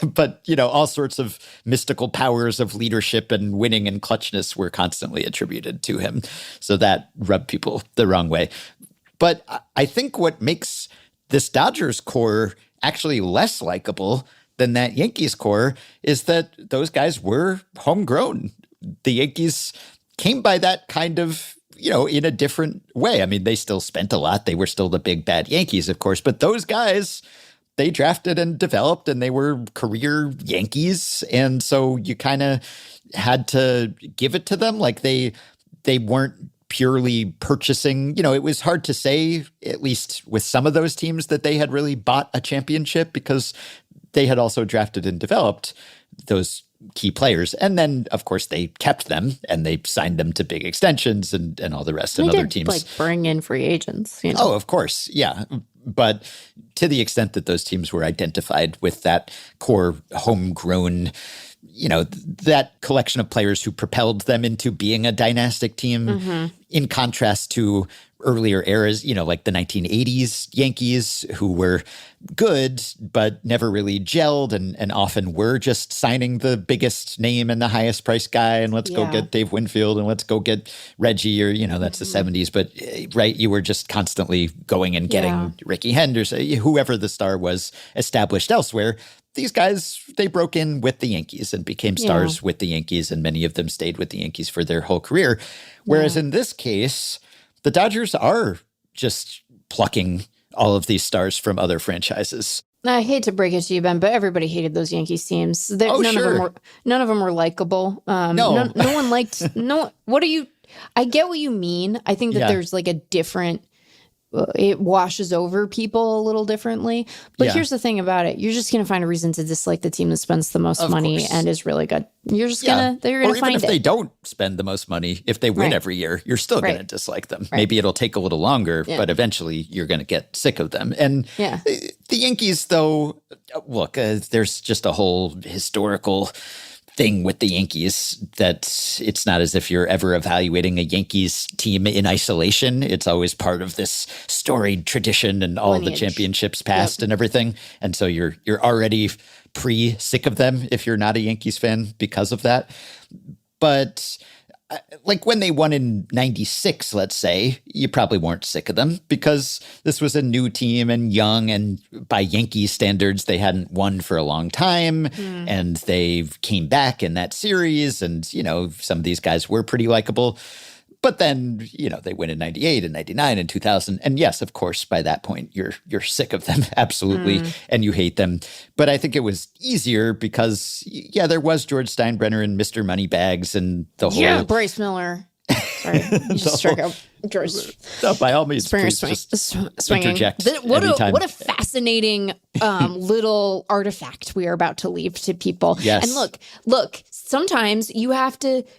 But all sorts of mystical powers of leadership and winning and clutchness were constantly attributed to him. So that rubbed people the wrong way. But I think what makes this Dodgers core actually less likable than that Yankees core is that those guys were homegrown. The Yankees came by that kind of, in a different way. I mean, they still spent a lot. They were still the big bad Yankees, of course. But those guys, they drafted and developed and they were career Yankees. And so you kind of had to give it to them. Like they weren't purely purchasing, it was hard to say, at least with some of those teams, that they had really bought a championship because they had also drafted and developed those key players. And then, of course, they kept them and they signed them to big extensions and all the rest. And other teams like bring in free agents. Oh, of course. Yeah. But to the extent that those teams were identified with that core homegrown, that collection of players who propelled them into being a dynastic team, in contrast to earlier eras, like the 1980s Yankees, who were good, but never really gelled and often were just signing the biggest name and the highest price guy. And let's go get Dave Winfield and let's go get Reggie, or, that's the 70s. But right, you were just constantly going and getting Ricky Henderson, whoever the star was established elsewhere. These guys, they broke in with the Yankees and became stars with the Yankees, and many of them stayed with the Yankees for their whole career. Whereas in this case, the Dodgers are just plucking all of these stars from other franchises. I hate to break it to you, Ben, but everybody hated those Yankees teams. None of them were likable. No one liked. No, what are you? I get what you mean. I think that there's like a different. It washes over people a little differently. But here's the thing about it. You're just going to find a reason to dislike the team that spends the most money and is really good. You're just going to find it. Or even if they don't spend the most money, if they win every year, you're still going to dislike them. Maybe it'll take a little longer, but eventually you're going to get sick of them. And the Yankees, though, look, there's just a whole historical thing with the Yankees that it's not as if you're ever evaluating a Yankees team in isolation. It's always part of this storied tradition and all the championships past and everything. And so you're already sick of them if you're not a Yankees fan because of that. But like when they won in 96, let's say, you probably weren't sick of them because this was a new team and young, and by Yankee standards, they hadn't won for a long time, and they came back in that series, and, some of these guys were pretty likable. But then, they win in 98 and 99 and 2000. And yes, of course, by that point, you're sick of them, absolutely, and you hate them. But I think it was easier because, there was George Steinbrenner and Mr. Moneybags and the whole... Yeah, Bryce Miller. Sorry, you just struck out George. No, by all means, please just interject anytime. What a fascinating little artifact we are about to leave to people. Yes. And look, sometimes you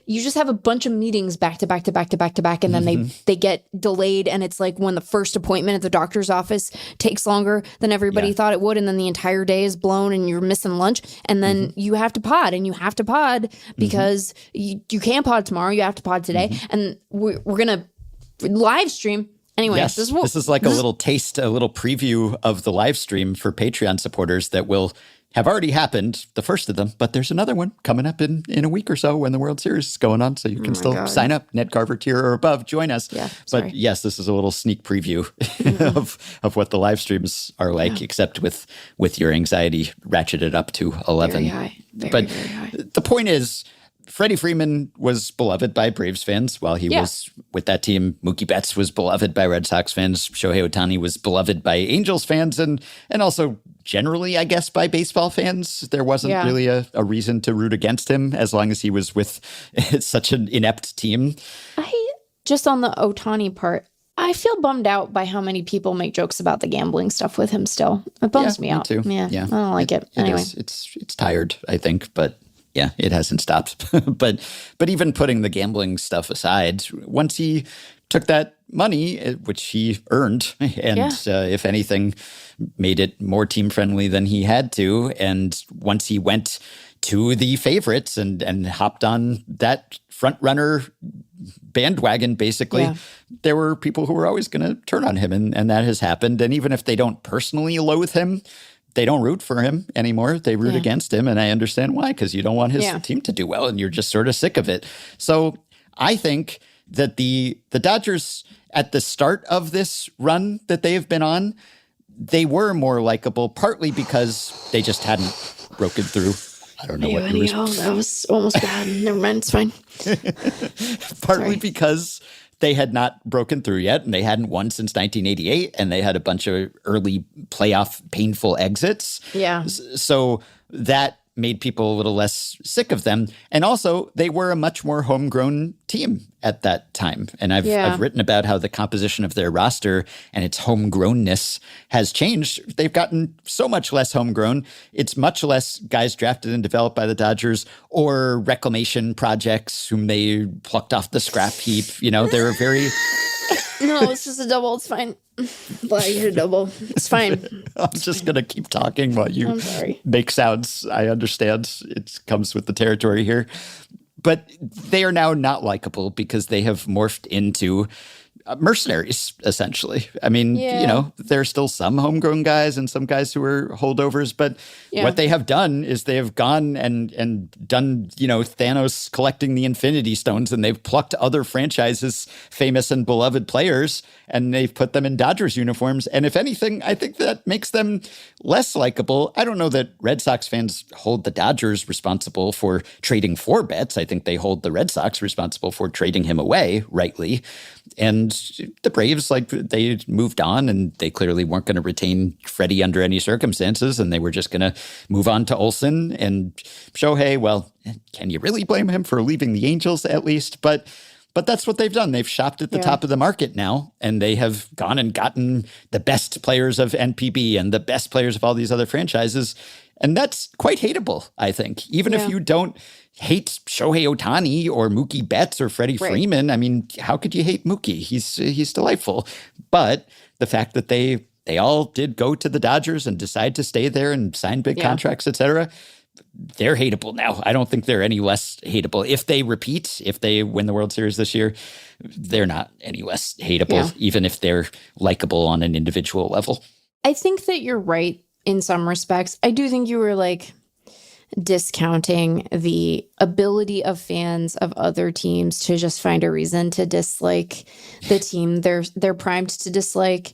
just have a bunch of meetings back to back to back to back to back, and then they get delayed, and it's like when the first appointment at the doctor's office takes longer than everybody thought it would, and then the entire day is blown and you're missing lunch, and then you have to pod, because you can't pod tomorrow, you have to pod today, and we're gonna live stream anyway. Yes, this is like a little taste, a little preview of the live stream for Patreon supporters that will have already happened, the first of them, but there's another one coming up in a week or so when the World Series is going on, so you can still sign up, Ned Carver tier or above, join us. Yeah, but yes, this is a little sneak preview of what the live streams are like, except with your anxiety ratcheted up to 11. Very high. Very high. The point is, Freddie Freeman was beloved by Braves fans while he was with that team. Mookie Betts was beloved by Red Sox fans. Shohei Ohtani was beloved by Angels fans and also generally, I guess, by baseball fans. There wasn't really a reason to root against him as long as he was with such an inept team. Just on the Ohtani part, I feel bummed out by how many people make jokes about the gambling stuff with him still. It bums me out. Too. Yeah, I don't like it. Anyway. It's tired, I think, but... Yeah, it hasn't stopped. But even putting the gambling stuff aside, once he took that money, which he earned, and if anything, made it more team-friendly than he had to. And once he went to the favorites and hopped on that front-runner bandwagon, basically, there were people who were always going to turn on him, and that has happened. And even if they don't personally loathe him, they don't root for him anymore. They root against him, and I understand why, because you don't want his team to do well, and you're just sort of sick of it. So I think that the Dodgers, at the start of this run that they have been on, they were more likable, partly because they just hadn't broken through. I don't know what you were. That was almost bad. Never mind, it's fine. Partly because they had not broken through yet, and they hadn't won since 1988, and they had a bunch of early playoff painful exits. Yeah. So that made people a little less sick of them. And also, they were a much more homegrown team at that time. And I've written about how the composition of their roster and its homegrownness has changed. They've gotten so much less homegrown. It's much less guys drafted and developed by the Dodgers or reclamation projects whom they plucked off the scrap heap. You know, they're very... No, it's just a double. It's fine. But I get a double. It's fine. I'm just going to keep talking while you make sounds. I understand. It comes with the territory here. But they are now not likable because they have morphed into mercenaries, essentially. I mean, you know, there are still some homegrown guys and some guys who are holdovers, but what they have done is they have gone and done, you know, Thanos collecting the Infinity Stones, and they've plucked other franchises' famous and beloved players, and they've put them in Dodgers uniforms. And if anything, I think that makes them less likable. I don't know that Red Sox fans hold the Dodgers responsible for trading for Betts. I think they hold the Red Sox responsible for trading him away, rightly. And the Braves, like, they moved on, and they clearly weren't going to retain Freddie under any circumstances, and they were just going to move on to Olsen. And Shohei, well, can you really blame him for leaving the Angels at least? But that's what they've done. They've shopped at the top of the market now, and they have gone and gotten the best players of NPB and the best players of all these other franchises. And that's quite hateable, I think. Even if you don't hate Shohei Ohtani or Mookie Betts or Freddie Freeman, I mean, how could you hate Mookie? He's delightful. But the fact that they all did go to the Dodgers and decide to stay there and sign big contracts, et cetera, they're hateable now. I don't think they're any less hateable. If they repeat, if they win the World Series this year, they're not any less hateable, even if they're likable on an individual level. I think that you're right in some respects. I do think you were like discounting the ability of fans of other teams to just find a reason to dislike the team they're primed to dislike,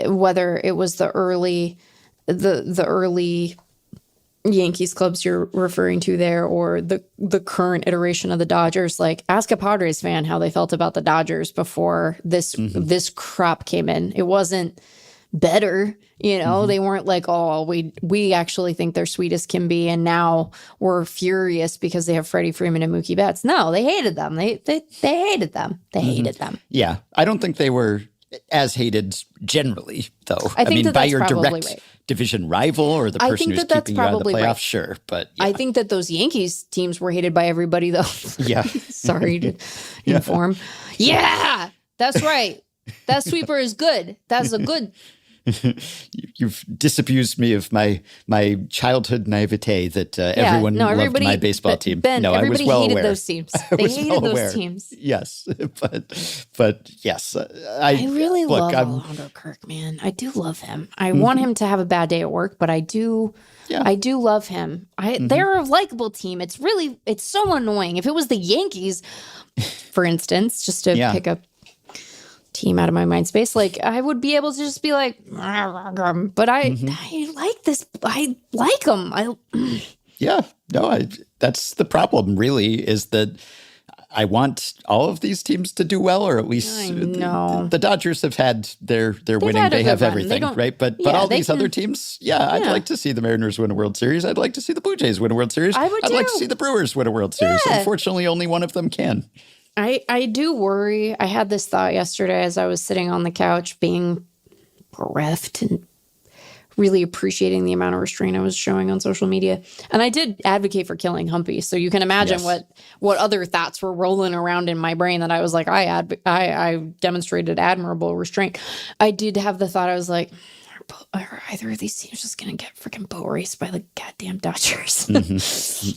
whether it was the early Yankees clubs you're referring to there, or the current iteration of the Dodgers. Like, ask a Padres fan how they felt about the Dodgers before this crop came in. It wasn't better, you know. They weren't like, oh, we actually think they're sweet as can be, and now we're furious because they have Freddie Freeman and Mookie Betts. No, they hated them. They hated them. They hated them. Yeah, I don't think they were as hated generally, though. I think by your direct division rival or the person who's keeping you out of the playoffs, sure. But I think that those Yankees teams were hated by everybody, though. Yeah. Sorry to inform. Yeah, that's right. That sweeper is good. That's a good... You've disabused me of my childhood naivete that everyone loved my baseball team. Ben, I was well hated aware. Those teams. They hated those teams. Yes, but yes, I really love Alejandro Kirk, man. I do love him. I want him to have a bad day at work, but I do love him. They're a likable team. It's so annoying. If it was the Yankees, for instance, just to pick up team out of my mind space, like, I would be able to just be like, but I like this. I like them. That's the problem, really, is that I want all of these teams to do well, or at least the Dodgers have had their winning. They have everything, right? But all these other teams, I'd like to see the Mariners win a World Series. I'd like to see the Blue Jays win a World Series. I'd like to see the Brewers win a World Series. Unfortunately, only one of them can. I do worry. I had this thought yesterday as I was sitting on the couch being bereft and really appreciating the amount of restraint I was showing on social media. And I did advocate for killing Humpy. So you can imagine what other thoughts were rolling around in my brain that I was like, I demonstrated admirable restraint. I did have the thought, I was like, are either of these teams just going to get freaking boat raced by the goddamn Dodgers?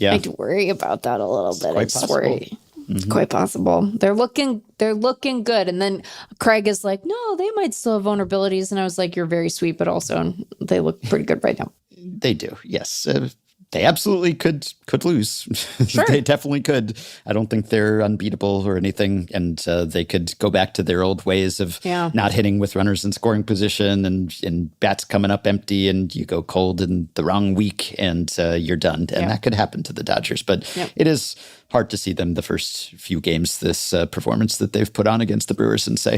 Yeah. I do worry about that a little bit. Quite possible. It's quite possible. They're looking good. And then Craig is like, no, they might still have vulnerabilities. And I was like, you're very sweet, but also they look pretty good right now. They do. Yes. They absolutely could lose. Sure. They definitely could. I don't think they're unbeatable or anything. And they could go back to their old ways of not hitting with runners in scoring position and bats coming up empty and you go cold in the wrong week and you're done. And that could happen to the Dodgers. But it is hard to see them the first few games, this performance that they've put on against the Brewers, and say.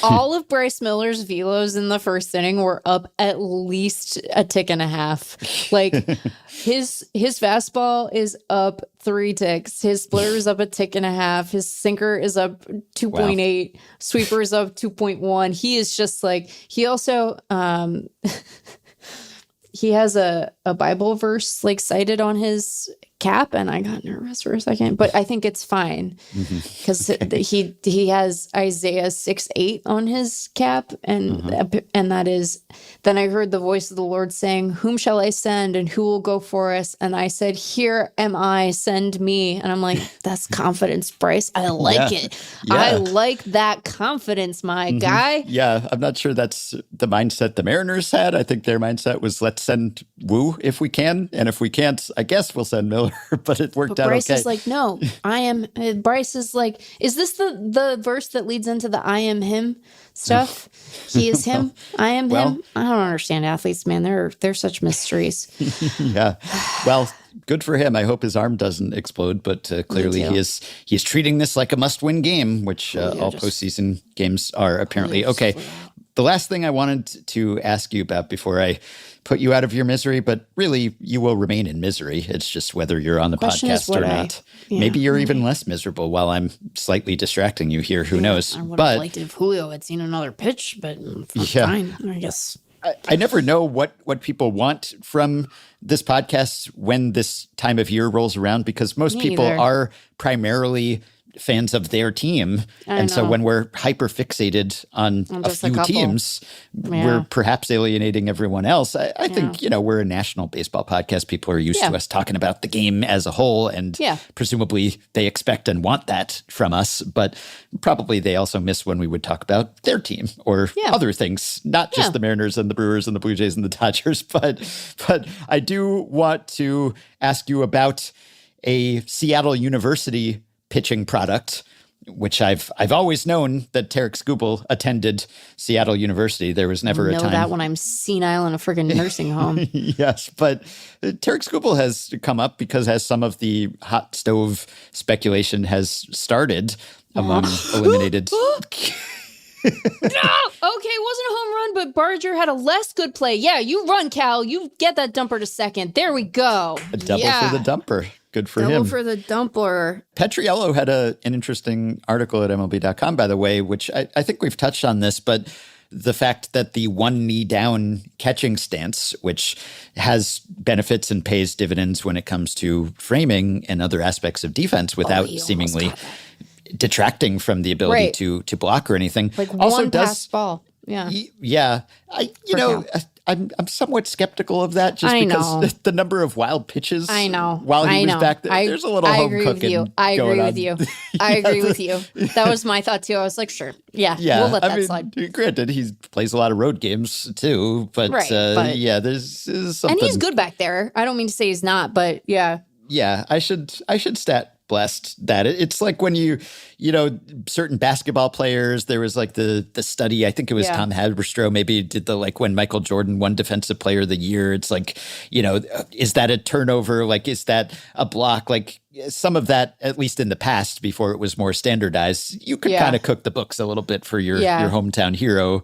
All of Bryce Miller's velos in the first inning were up at least a tick and a half. Like his fastball is up 3 ticks. His splitter is up a tick and a half. His sinker is up 2.8. Sweeper is up 2.1. He is just like, he also, he has a Bible verse like cited on his cap, and I got nervous for a second, but I think it's fine because he has Isaiah 6:8 on his cap, and that is, then I heard the voice of the Lord saying, whom shall I send and who will go for us? And I said, here am I, send me. And I'm like, that's confidence, Bryce. I like it. Yeah. I like that confidence, my guy. Yeah, I'm not sure that's the mindset the Mariners had. I think their mindset was, let's send Woo if we can, and if we can't, I guess we'll send Miller. But it worked out Bryce okay. is like, no, I am. Bryce is like, is this the verse that leads into the I am him stuff? He is him. I am him. I don't understand athletes, man. They're such mysteries. Yeah. Well, good for him. I hope his arm doesn't explode, but clearly he's treating this like a must-win game, which all postseason games are apparently. Okay. The last thing I wanted to ask you about before I put you out of your misery, but really you will remain in misery. It's just whether you're on the podcast or not. Maybe you're even less miserable while I'm slightly distracting you here. Who knows? I would have liked it if Julio had seen another pitch, but fine, I guess. I never know what people want from this podcast when this time of year rolls around, because most people are primarily fans of their team. And so when we're hyper fixated on a few teams, we're perhaps alienating everyone else. I think, we're a national baseball podcast. People are used to us talking about the game as a whole, and presumably they expect and want that from us. But probably they also miss when we would talk about their team or other things, not just the Mariners and the Brewers and the Blue Jays and the Dodgers. But I do want to ask you about a Seattle University pitching product, which I've always known that Tarek Skubal attended Seattle University. There was never a time. I know that when I'm senile in a friggin' nursing home. Yes, but Tarek Skubal has come up because as some of the hot stove speculation has started among eliminated. No! Okay, it wasn't a home run, but Barger had a less good play. Yeah, you run, Cal. You get that dumper to second. There we go. A double for the dumper. Good for him. Double for the dumper. Petriello had an interesting article at MLB.com, by the way, which I think we've touched on this, but the fact that the one knee down catching stance, which has benefits and pays dividends when it comes to framing and other aspects of defense without seemingly detracting from the ability to block or anything. Like also one pass ball. Yeah. Yeah. I'm somewhat skeptical of that just because the number of wild pitches while he was back there, there's a little home cooking. I agree with you. I agree with you. That was my thought too. I was like, sure. Yeah. We'll let that slide. Granted, he plays a lot of road games too, but there's something. And he's good back there. I don't mean to say he's not, but yeah. Yeah, I should stat blessed that it's like when you certain basketball players, there was like the study, I think it was Tom Haberstroh maybe did the, like when Michael Jordan won Defensive Player of the Year, it's like, is that a turnover? Like, is that a block? Like some of that, at least in the past, before it was more standardized, you could kind of cook the books a little bit for your hometown hero.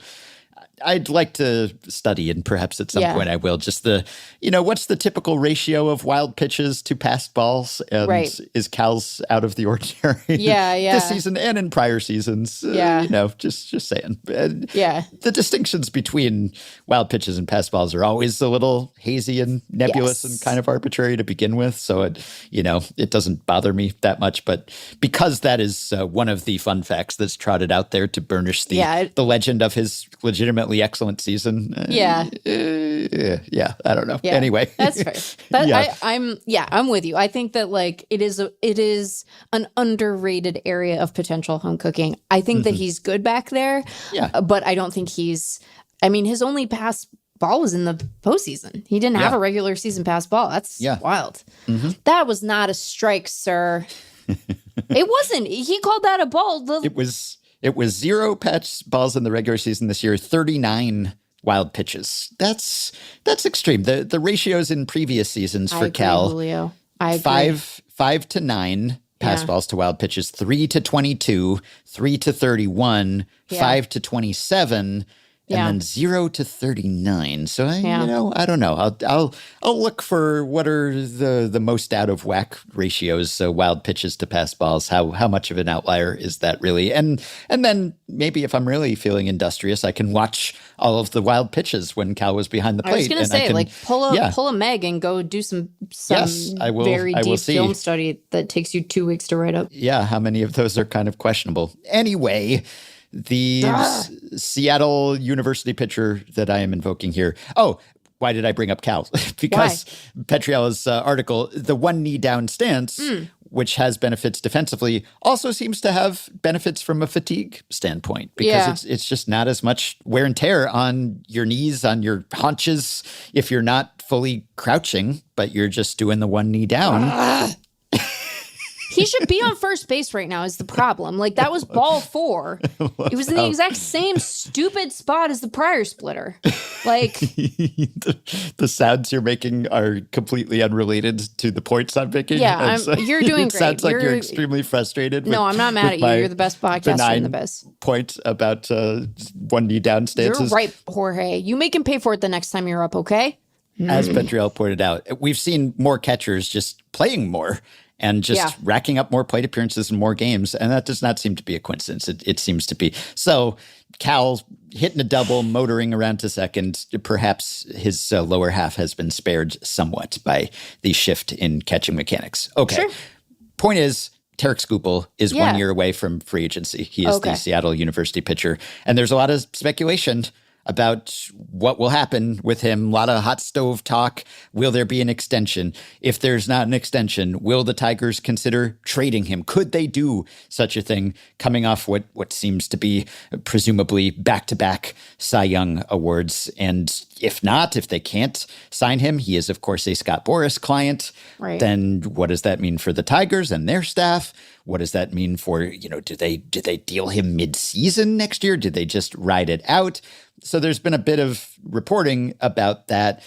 I'd like to study, and perhaps at some point I will, just what's the typical ratio of wild pitches to passed balls? And is Cal's out of the ordinary this season and in prior seasons? Just saying. The distinctions between wild pitches and passed balls are always a little hazy and nebulous and kind of arbitrary to begin with. So, it doesn't bother me that much. But because that is one of the fun facts that's trotted out there to burnish the legend of his legitimately excellent season. I don't know. Yeah, anyway, that's fair. I'm with you. I think that it is an underrated area of potential home cooking. I think that he's good back there. Yeah, but I don't think he's. I mean, his only pass ball was in the postseason. He didn't have a regular season pass ball. That's wild. That was not a strike, sir. It wasn't. He called that a ball. It was 0 patch balls in the regular season this year, 39 wild pitches. That's extreme. The ratios in previous seasons for Cal, Julio. I agree. 5 to 9 pass balls to wild pitches, 3 to 22, 3 to 31, 5 to 27. And then 0 to 39. So I don't know. I'll look for what are the most out of whack ratios. So wild pitches to pass balls. How much of an outlier is that really? And then maybe if I'm really feeling industrious, I can watch all of the wild pitches when Cal was behind the plate. I was going to say, pull a Meg and go do some very deep film study that takes you 2 weeks to write up. Yeah, how many of those are kind of questionable? Anyway. The Seattle University pitcher that I am invoking here. Oh, why did I bring up Cal? Because Petriello's article, the one knee down stance, which has benefits defensively, also seems to have benefits from a fatigue standpoint because it's just not as much wear and tear on your knees, on your haunches, if you're not fully crouching, but you're just doing the one knee down. He should be on first base right now is the problem. That was ball 4. It was in the exact same stupid spot as the prior splitter. The sounds you're making are completely unrelated to the points I'm making. Yeah, you're doing it great. Sounds like you're extremely frustrated. No, I'm not mad at you. You're the best podcaster and the best. Point about one knee down stances. You're right, Jorge. You make him pay for it the next time you're up, okay? As Petriello pointed out, we've seen more catchers just playing more. And just racking up more plate appearances in more games. And that does not seem to be a coincidence. It seems to be. So Cal hitting a double, motoring around to second. Perhaps his lower half has been spared somewhat by the shift in catching mechanics. Okay. Sure. Point is, Tarek Skubal is 1 year away from free agency. He is the Seattle University pitcher. And there's a lot of speculation about what will happen with him. A lot of hot stove talk. Will there be an extension? If there's not an extension, will the Tigers consider trading him? Could they do such a thing coming off what seems to be presumably back-to-back Cy Young awards? And if not, if they can't sign him, he is, of course, a Scott Boras client. Right. Then what does that mean for the Tigers and their staff? What does that mean for, do they deal him mid-season next year? Do they just ride it out? So there's been a bit of reporting about that.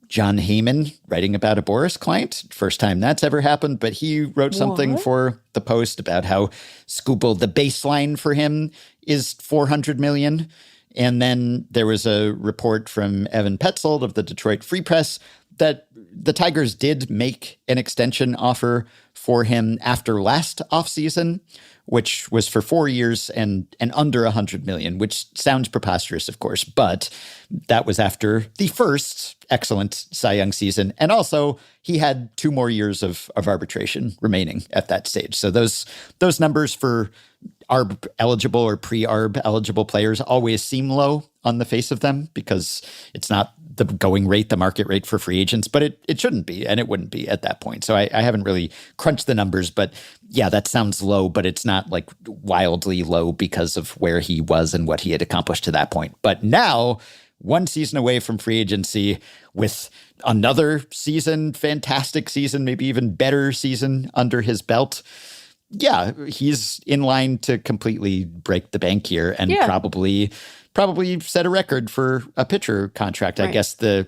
John Heyman writing about a Boras client. First time that's ever happened, but he wrote something for the Post about how Skubal, the baseline for him is $400 million. And then there was a report from Evan Petzold of the Detroit Free Press that the Tigers did make an extension offer for him after last offseason, which was for 4 years and under $100 million, which sounds preposterous, of course, but that was after the first excellent Cy Young season. And also he had 2 more years of arbitration remaining at that stage. So those numbers for ARB eligible or pre-ARB eligible players always seem low on the face of them because it's not the going rate, the market rate for free agents, but it shouldn't be, and it wouldn't be at that point. So I haven't really crunched the numbers, but yeah, that sounds low, but it's not like wildly low because of where he was and what he had accomplished to that point. But now, 1 season away from free agency with another season, fantastic season, maybe even better season under his belt. Yeah, he's in line to completely break the bank here and probably set a record for a pitcher contract. Right. I guess the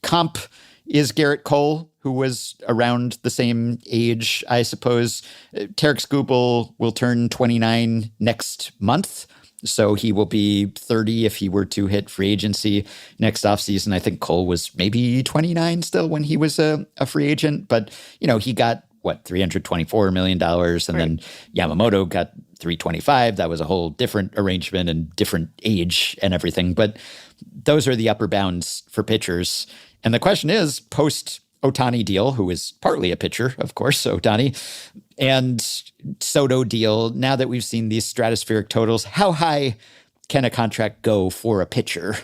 comp is Garrett Cole, who was around the same age, I suppose. Tarek Skubal will turn 29 next month. So he will be 30 if he were to hit free agency next offseason. I think Cole was maybe 29 still when he was a free agent. But, he got, $324 million. And then Yamamoto got $325. That was a whole different arrangement and different age and everything. But those are the upper bounds for pitchers. And the question is, post Ohtani deal, who is partly a pitcher, of course, Ohtani, and Soto deal, now that we've seen these stratospheric totals, how high can a contract go for a pitcher,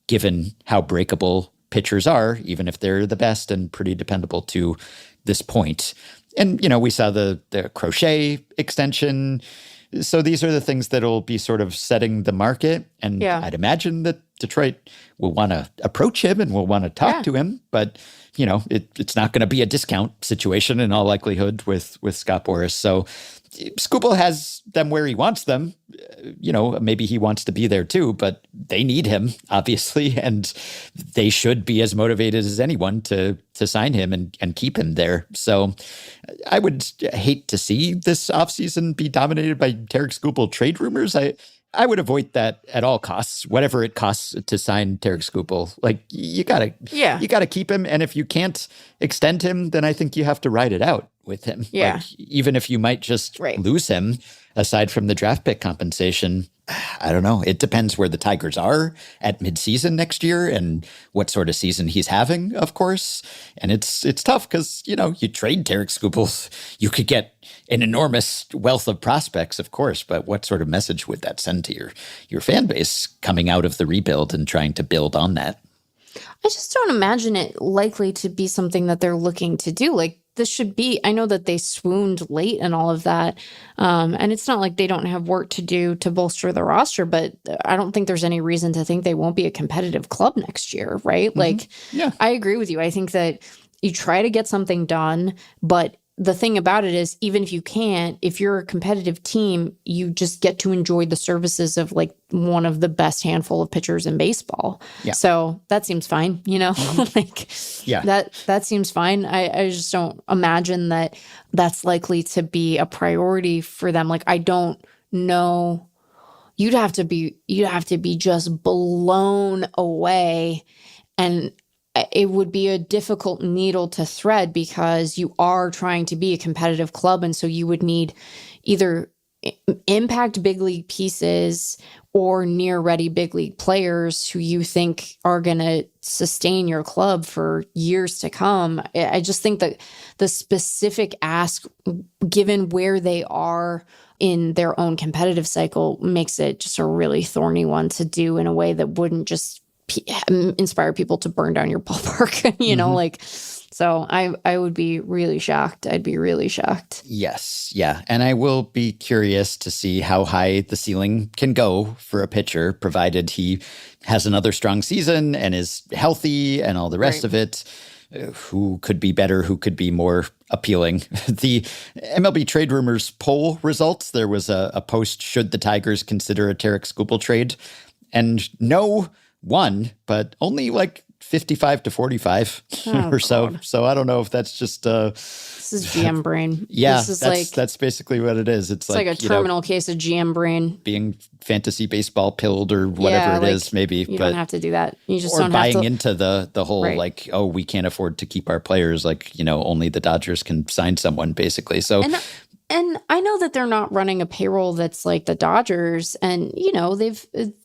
given how breakable pitchers are, even if they're the best and pretty dependable to this point? And, we saw the Crochet extension. So these are the things that'll be sort of setting the market. And I'd imagine that Detroit will want to approach him and will want to talk to him. But, it's not going to be a discount situation in all likelihood with Scott Boras. So Skubal has them where he wants them. Maybe he wants to be there too, but they need him, obviously. And they should be as motivated as anyone to sign him and keep him there. So I would hate to see this offseason be dominated by Tarik Skubal trade rumors. I would avoid that at all costs, whatever it costs to sign Tarik Skubal. Like, you gotta keep him. And if you can't extend him, then I think you have to ride it out with him. Yeah. Like, even if you might just lose him, aside from the draft pick compensation, I don't know. It depends where the Tigers are at midseason next year and what sort of season he's having, of course. And it's tough because, you trade Tarik Skubal, you could get an enormous wealth of prospects, of course, but what sort of message would that send to your fan base coming out of the rebuild and trying to build on that? I just don't imagine it likely to be something that they're looking to do. Like, this should be, I know that they swooned late and all of that. And it's not like they don't have work to do to bolster the roster, but I don't think there's any reason to think they won't be a competitive club next year, right? Mm-hmm. I agree with you. I think that you try to get something done, but the thing about it is, even if you can't, if you're a competitive team, you just get to enjoy the services of one of the best handful of pitchers in baseball. Yeah. So that seems fine, Mm-hmm. That seems fine. I just don't imagine that that's likely to be a priority for them. I don't know. You'd have to be just blown away, and it would be a difficult needle to thread because you are trying to be a competitive club. And so you would need either impact big league pieces or near ready big league players who you think are going to sustain your club for years to come. I just think that the specific ask, given where they are in their own competitive cycle, makes it just a really thorny one to do in a way that wouldn't just inspire people to burn down your ballpark, so I would be really shocked. I'd be really shocked. Yes. Yeah. And I will be curious to see how high the ceiling can go for a pitcher, provided he has another strong season and is healthy and all the rest of it. Who could be better? Who could be more appealing? The MLB trade rumors poll results, there was a post, should the Tigers consider a Tarik Skubal trade? And no one, but only 55 to 45 or so. God. So I don't know if that's just this is GM brain. Yeah, this is that's basically what it is. It's like a terminal case of GM brain. Being fantasy baseball pilled or whatever it is, maybe. You don't have to do that. You just or don't buying have to into the whole we can't afford to keep our players. Only the Dodgers can sign someone, basically. So. And I know that they're not running a payroll that's like the Dodgers, and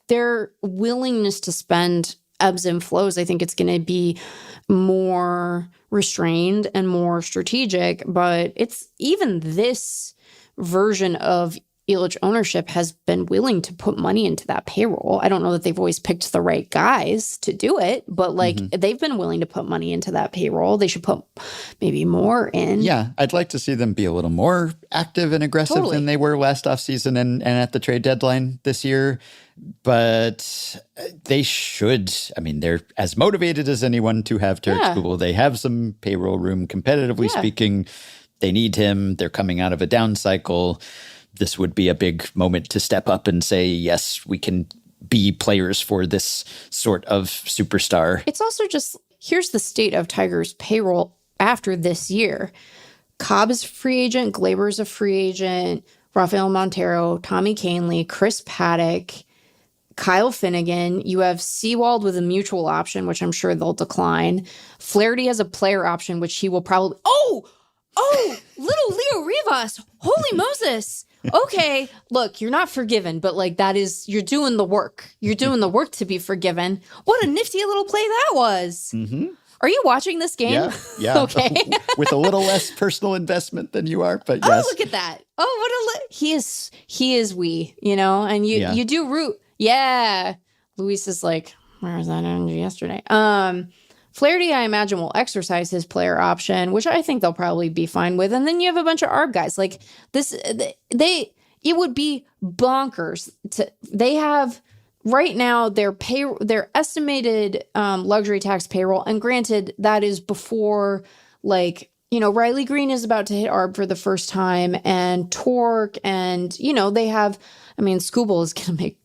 their willingness to spend ebbs and flows. I think it's going to be more restrained and more strategic, but it's even this version of Ilitch ownership has been willing to put money into that payroll. I don't know that they've always picked the right guys to do it, but they've been willing to put money into that payroll. They should put maybe more in. Yeah, I'd like to see them be a little more active and aggressive than they were last offseason and at the trade deadline this year. But they should. I mean, they're as motivated as anyone to have Tarik Skubal. They have some payroll room, competitively speaking. They need him. They're coming out of a down cycle. This would be a big moment to step up and say, yes, we can be players for this sort of superstar. It's also just, here's the state of Tigers' payroll after this year. Cobb's a free agent. Glaber's a free agent. Rafael Montero, Tommy Kahnle, Chris Paddock, Kyle Finnegan. You have Seawald with a mutual option, which I'm sure they'll decline. Flaherty has a player option, which he will probably... Oh, little Leo Rivas. Holy Moses. Okay, look, you're not forgiven, but like you're doing the work. You're doing the work to be forgiven. What a nifty little play that was. Mm-hmm. Are you watching this game? Yeah. Okay. With a little less personal investment than you are, but yes. Oh, look at that. Oh, he is we, and you do root. Yeah. Luis is like, where was that energy yesterday? Flaherty, I imagine, will exercise his player option, which I think they'll probably be fine with. And then you have a bunch of ARB guys. Like this, it would be bonkers. They have right now their estimated luxury tax payroll. And granted, that is before Riley Green is about to hit ARB for the first time, and Torque, and they have, Skubal is going to make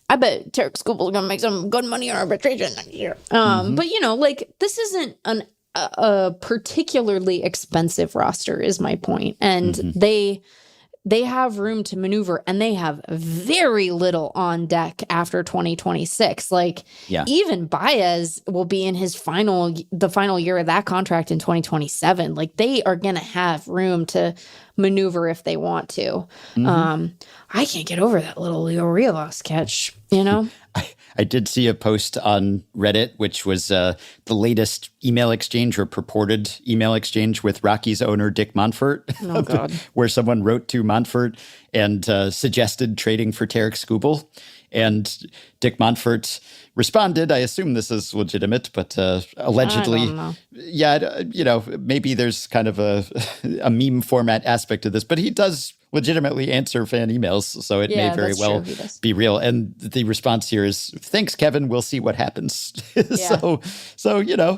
I bet Tarek Skubal is going to make some good money on arbitration next year. But, this isn't a particularly expensive roster is my point. And they have room to maneuver, and they have very little on deck after 2026. Even Baez will be in the final year of that contract in 2027. They are going to have room to maneuver if they want to. I can't get over that little Leo Rivas catch, I did see a post on Reddit, which was the latest email exchange or purported email exchange with Rockies owner Dick Monfort. Oh, God. Where someone wrote to Monfort and suggested trading for Tarek Skubal. And Dick Monfort responded, I assume this is legitimate, but allegedly, maybe there's kind of a meme format aspect to this, but he does legitimately answer fan emails, so it may very well be real. And the response here is, thanks, Kevin, we'll see what happens. So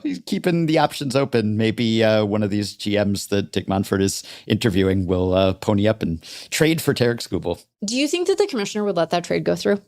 he's keeping the options open. Maybe one of these GMs that Dick Monfort is interviewing will pony up and trade for Tarek Skubal. Do you think that the commissioner would let that trade go through?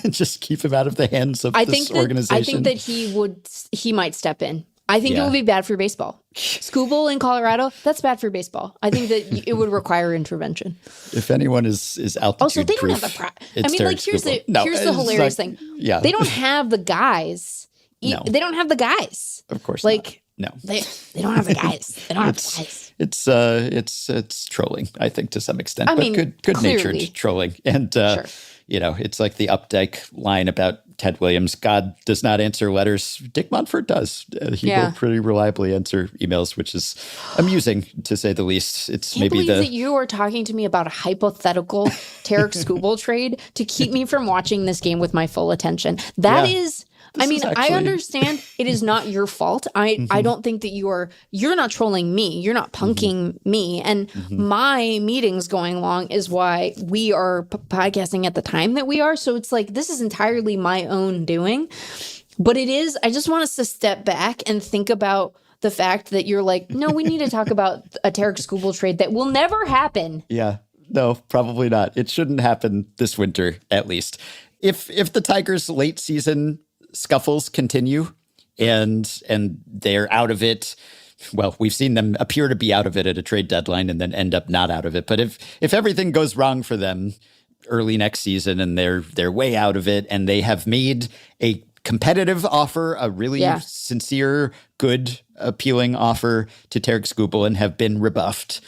Just keep him out of the hands of this organization. I think that he might step in. I think it would be bad for baseball. Skubal in Colorado, that's bad for baseball. I think that it would require intervention. If anyone is altitude also, they don't have the here's the hilarious thing. Yeah. They don't have the guys. No. They don't have the guys. Of course not. No. They don't have the guys. They don't have the guys. It's trolling, I think, to some extent. But good-natured trolling. And sure. It's like the Updike line about Ted Williams. God does not answer letters. Dick Monfort does. He will pretty reliably answer emails, which is amusing, to say the least. It's I can't believe that you are talking to me about a hypothetical Tarek Skubal trade to keep me from watching this game with my full attention. That is... I understand it is not your fault. I don't think that you're not trolling me. You're not punking me. And my meetings going along is why we are podcasting at the time that we are. So it's like, this is entirely my own doing. But I just want us to step back and think about the fact that you're like, no, we need to talk about a Tarek Skubal trade that will never happen. Yeah, no, probably not. It shouldn't happen this winter, at least. If the Tigers' late season scuffles continue and they're out of it, well, we've seen them appear to be out of it at a trade deadline and then end up not out of it. But if everything goes wrong for them early next season and they're way out of it and they have made a competitive offer, a really sincere, good, appealing offer to Tarek Skubal and have been rebuffed,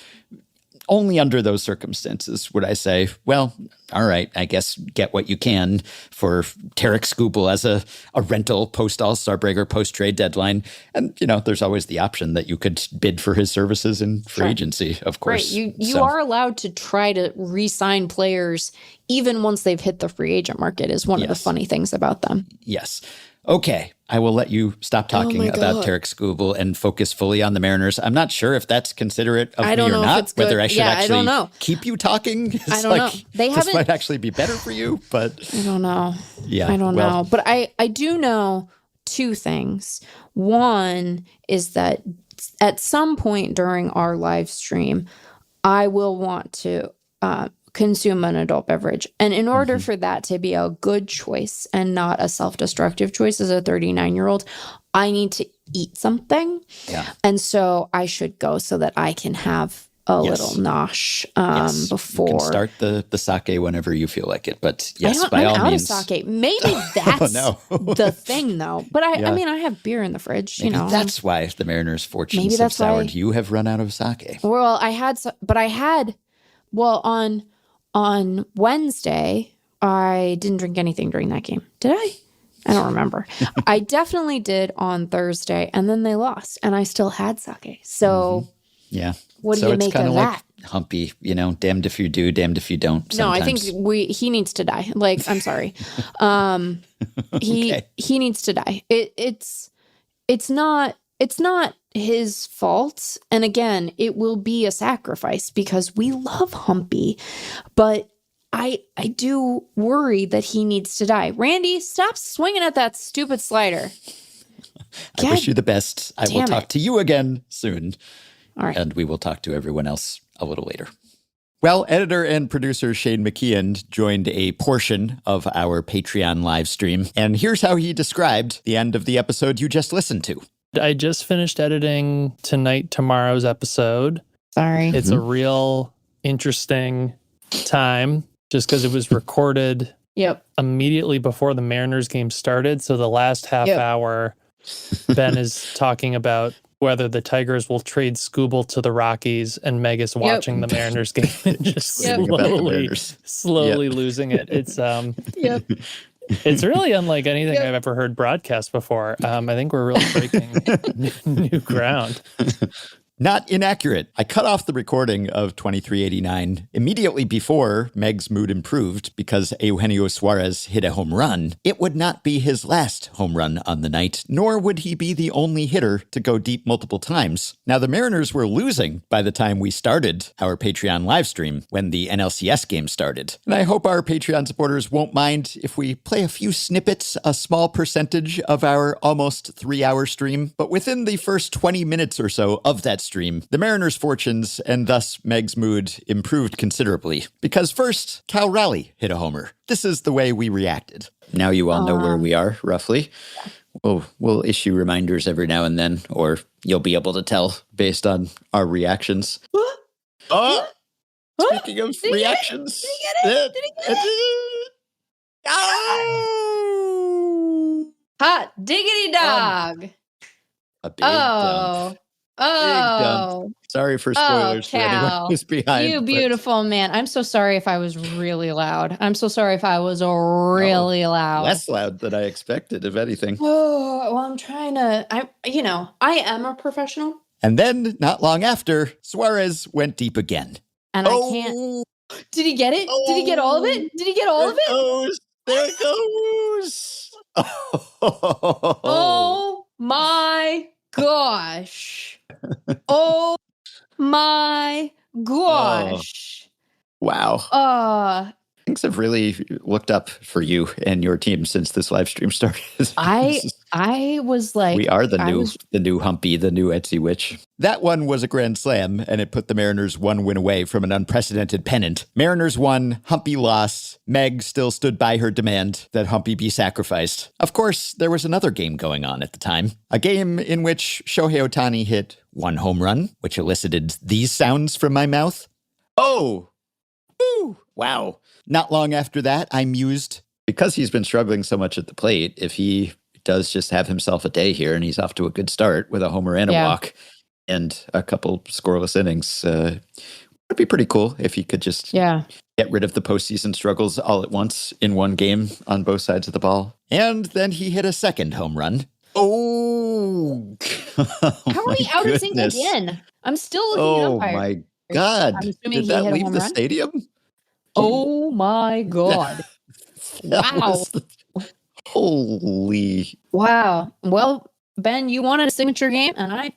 only under those circumstances would I say, well, all right, I guess get what you can for Tarek Skubal as a rental post All-Star break or post trade deadline. And, there's always the option that you could bid for his services in free agency, of course. Right. You are allowed to try to re-sign players even once they've hit the free agent market is one of the funny things about them. Yes. Okay, I will let you stop talking about Tarek Skubal and focus fully on the Mariners. I'm not sure if that's considerate of me or not, whether I should actually keep you talking. I don't know. This might actually be better for you, but... I don't know. Yeah, I don't know. But I do know two things. One is that at some point during our live stream, I will want to... consume an adult beverage. And in order for that to be a good choice and not a self-destructive choice as a 39-year-old, I need to eat something. Yeah. And so I should go so that I can have little nosh before. You can start the sake whenever you feel like it, but yes, by all means. Of sake. Maybe that's the thing, though. But I mean, I have beer in the fridge. Maybe that's why the Mariners' fortunes have soured. You have run out of sake. Well, on Wednesday, I didn't drink anything during that game. Did I? I don't remember. I definitely did on Thursday, and then they lost, and I still had sake. So yeah. What do you make of that? Like Humpy, damned if you do, damned if you don't. Sometimes. No, I think he needs to die. Like, I'm sorry. He needs to die. It's not his fault. And again, it will be a sacrifice because we love Humpy, but I do worry that he needs to die. Randy, stop swinging at that stupid slider. I wish you the best. I will talk to you again soon. All right. And we will talk to everyone else a little later. Well, editor and producer Shane McKeon joined a portion of our Patreon live stream, and here's how he described the end of the episode you just listened to. I just finished editing tomorrow's episode. Sorry. It's a real interesting time just because it was recorded immediately before the Mariners game started. So the last half hour, Ben is talking about whether the Tigers will trade Scooble to the Rockies, and Meg is watching the Mariners game and just slowly losing it. It's it's really unlike anything I've ever heard broadcast before. I think we're really breaking new ground. Not inaccurate. I cut off the recording of 2389 immediately before Meg's mood improved because Eugenio Suarez hit a home run. It would not be his last home run on the night, nor would he be the only hitter to go deep multiple times. Now, the Mariners were losing by the time we started our Patreon live stream when the NLCS game started. And I hope our Patreon supporters won't mind if we play a few snippets, a small percentage of our almost 3-hour stream. But within the first 20 minutes or so of that stream, the Mariners' fortunes and thus Meg's mood improved considerably. Because first, Cal Raleigh hit a homer. This is the way we reacted. Now you all know where we are, roughly. We'll issue reminders every now and then, or you'll be able to tell based on our reactions. Speaking of reactions. Did he get it? Oh! Hot diggity dog. A big dump. Oh. Sorry for spoilers for anyone who's behind. You beautiful man. I'm so sorry if I was really loud. I'm so sorry if I was really loud. Less loud than I expected, if anything. Oh, well, I'm trying to, I am a professional. And then, not long after, Suarez went deep again. And I can't. Did he get it? Did he get all of it? Did he get all of it? There it goes. Oh my gosh. Oh my gosh. Wow. Things have really looked up for you and your team since this live stream started. I was like, we are the new Humpy, the new Etsy witch. That one was a grand slam, and it put the Mariners one win away from an unprecedented pennant. Mariners won, Humpy lost. Meg still stood by her demand that Humpy be sacrificed. Of course, there was another game going on at the time, a game in which Shohei Ohtani hit one home run, which elicited these sounds from my mouth. Oh! Ooh! Wow. Not long after that, I mused, because he's been struggling so much at the plate, if he does just have himself a day here and he's off to a good start with a homer and a walk and a couple scoreless innings, it would be pretty cool if he could just get rid of the postseason struggles all at once in one game on both sides of the ball. And then he hit a second home run. Oh! How are we out of sync again? I'm still looking at umpire. Oh my God. Did that leave the stadium? Oh my God. Wow. Holy. Wow. Well, Ben, you wanted a signature game, and I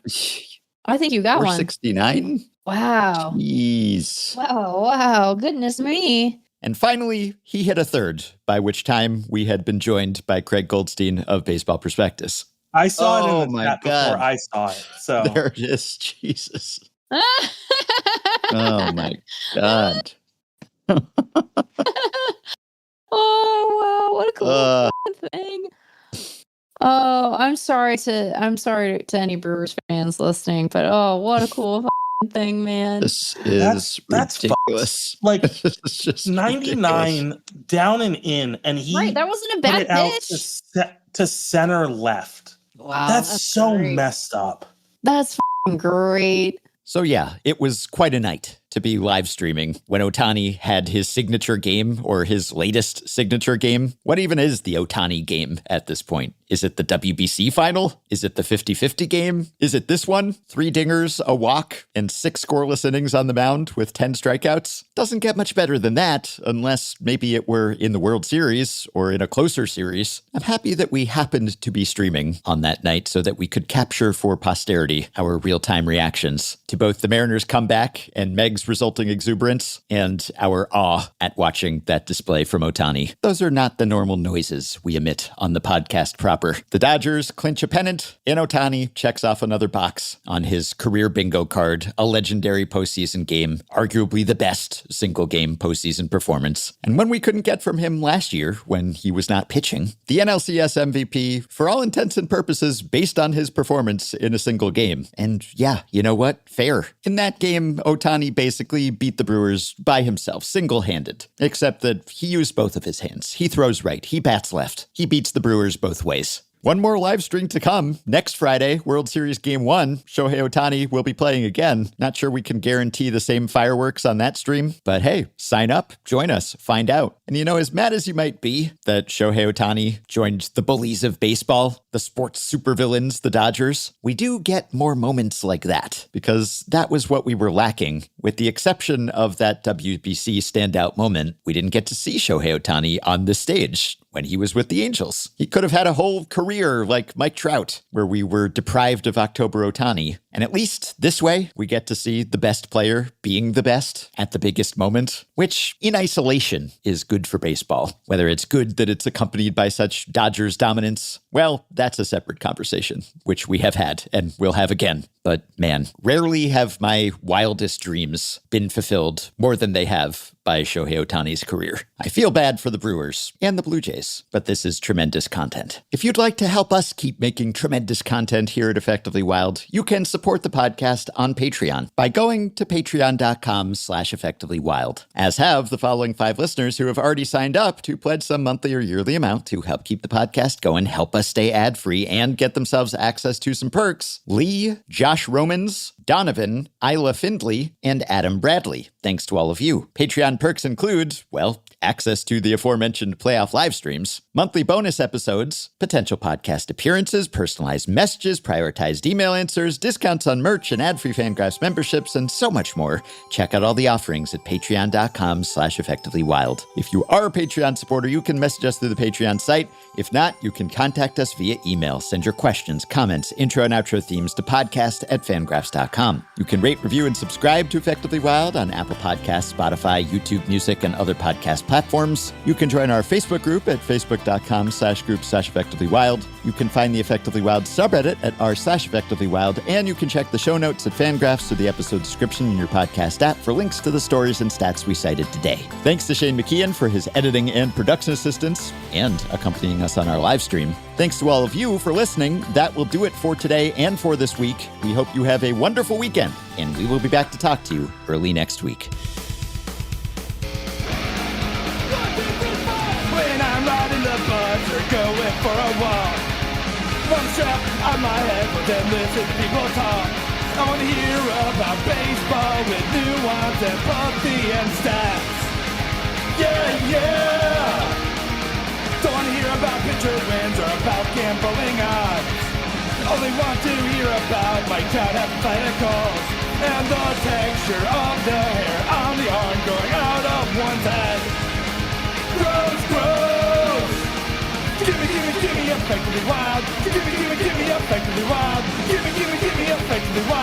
think you got one. 469? Wow. Jeez. Wow. Goodness me. And finally, he hit a third, by which time we had been joined by Craig Goldstein of Baseball Prospectus. I saw it in the chat before I saw it. So there it is. Jesus. Oh my God. Oh wow, what a cool thing. Oh, I'm sorry to any Brewers fans listening, but what a cool thing, man. This is ridiculous. Like, it's just 99 ridiculous. Down and in, and he right. That wasn't a bad pitch. To center left. Wow, that's so great. Messed up. That's great. So yeah, it was quite a night to be live streaming when Ohtani had his signature game, or his latest signature game. What even is the Ohtani game at this point? Is it the WBC final? Is it the 50-50 game? Is it this one? 3 dingers, a walk, and 6 scoreless innings on the mound with 10 strikeouts? Doesn't get much better than that, unless maybe it were in the World Series or in a closer series. I'm happy that we happened to be streaming on that night so that we could capture for posterity our real-time reactions to both the Mariners' comeback and Meg's resulting exuberance, and our awe at watching that display from Ohtani. Those are not the normal noises we emit on the podcast proper. The Dodgers clinch a pennant, and Ohtani checks off another box on his career bingo card, a legendary postseason game, arguably the best single-game postseason performance. And one we couldn't get from him last year when he was not pitching. The NLCS MVP, for all intents and purposes, based on his performance in a single game. And yeah, you know what? Fair. In that game, Ohtani basically beat the Brewers by himself, single-handed, except that he used both of his hands. He throws right, he bats left. He beats the Brewers both ways. One more live stream to come. Next Friday, World Series Game 1, Shohei Ohtani will be playing again. Not sure we can guarantee the same fireworks on that stream, but hey, sign up, join us, find out. And you know, as mad as you might be that Shohei Ohtani joined the bullies of baseball, the sports supervillains, the Dodgers, we do get more moments like that, because that was what we were lacking. With the exception of that WBC standout moment, we didn't get to see Shohei Ohtani on the stage when he was with the Angels. He could have had a whole career like Mike Trout, where we were deprived of October Ohtani. And at least this way, we get to see the best player being the best at the biggest moment, which in isolation is good for baseball. Whether it's good that it's accompanied by such Dodgers dominance, well, that's a separate conversation, which we have had and will have again. But man, rarely have my wildest dreams been fulfilled more than they have by Shohei Ohtani's career. I feel bad for the Brewers and the Blue Jays, but this is tremendous content. If you'd like to help us keep making tremendous content here at Effectively Wild, you can support the podcast on Patreon by going to patreon.com/effectivelywild, as have the following 5 listeners who have already signed up to pledge some monthly or yearly amount to help keep the podcast going, help us stay ad-free, and get themselves access to some perks. Lee, Josh Romans, Donovan, Isla Findley, and Adam Bradley. Thanks to all of you. Patreon perks include, well, access to the aforementioned playoff live streams, monthly bonus episodes, potential podcast appearances, personalized messages, prioritized email answers, discounts on merch and ad-free FanGraphs memberships, and so much more. Check out all the offerings at patreon.com/effectivelywild. If you are a Patreon supporter, you can message us through the Patreon site. If not, you can contact us via email. Send your questions, comments, intro and outro themes to podcast@fangraphs.com. You can rate, review, and subscribe to Effectively Wild on Apple Podcasts, Spotify, YouTube Music, and other podcast platforms. You can join our Facebook group at facebook.com/group/effectivelywild. You can find the Effectively Wild subreddit at r/effectivelywild, and you can check the show notes at FanGraphs or the episode description in your podcast app for links to the stories and stats we cited today. Thanks to Shane McKeon for his editing and production assistance and accompanying us on our live stream. Thanks to all of you for listening. That will do it for today and for this week. We hope you have a wonderful weekend, and we will be back to talk to you early next week. When I'm riding the bus or going for a walk, one strap on my head, then listen to people talk. I want to hear about baseball with nuance and empathy and stats. Yeah! Don't want to hear about pitcher wins or about gambling odds. Only want to hear about Mike Trout hypotheticals and the texture of the hair on the arm growing out of one's head. Gross! Give me Effectively Wild. Give me Effectively Wild. Give me Effectively Wild.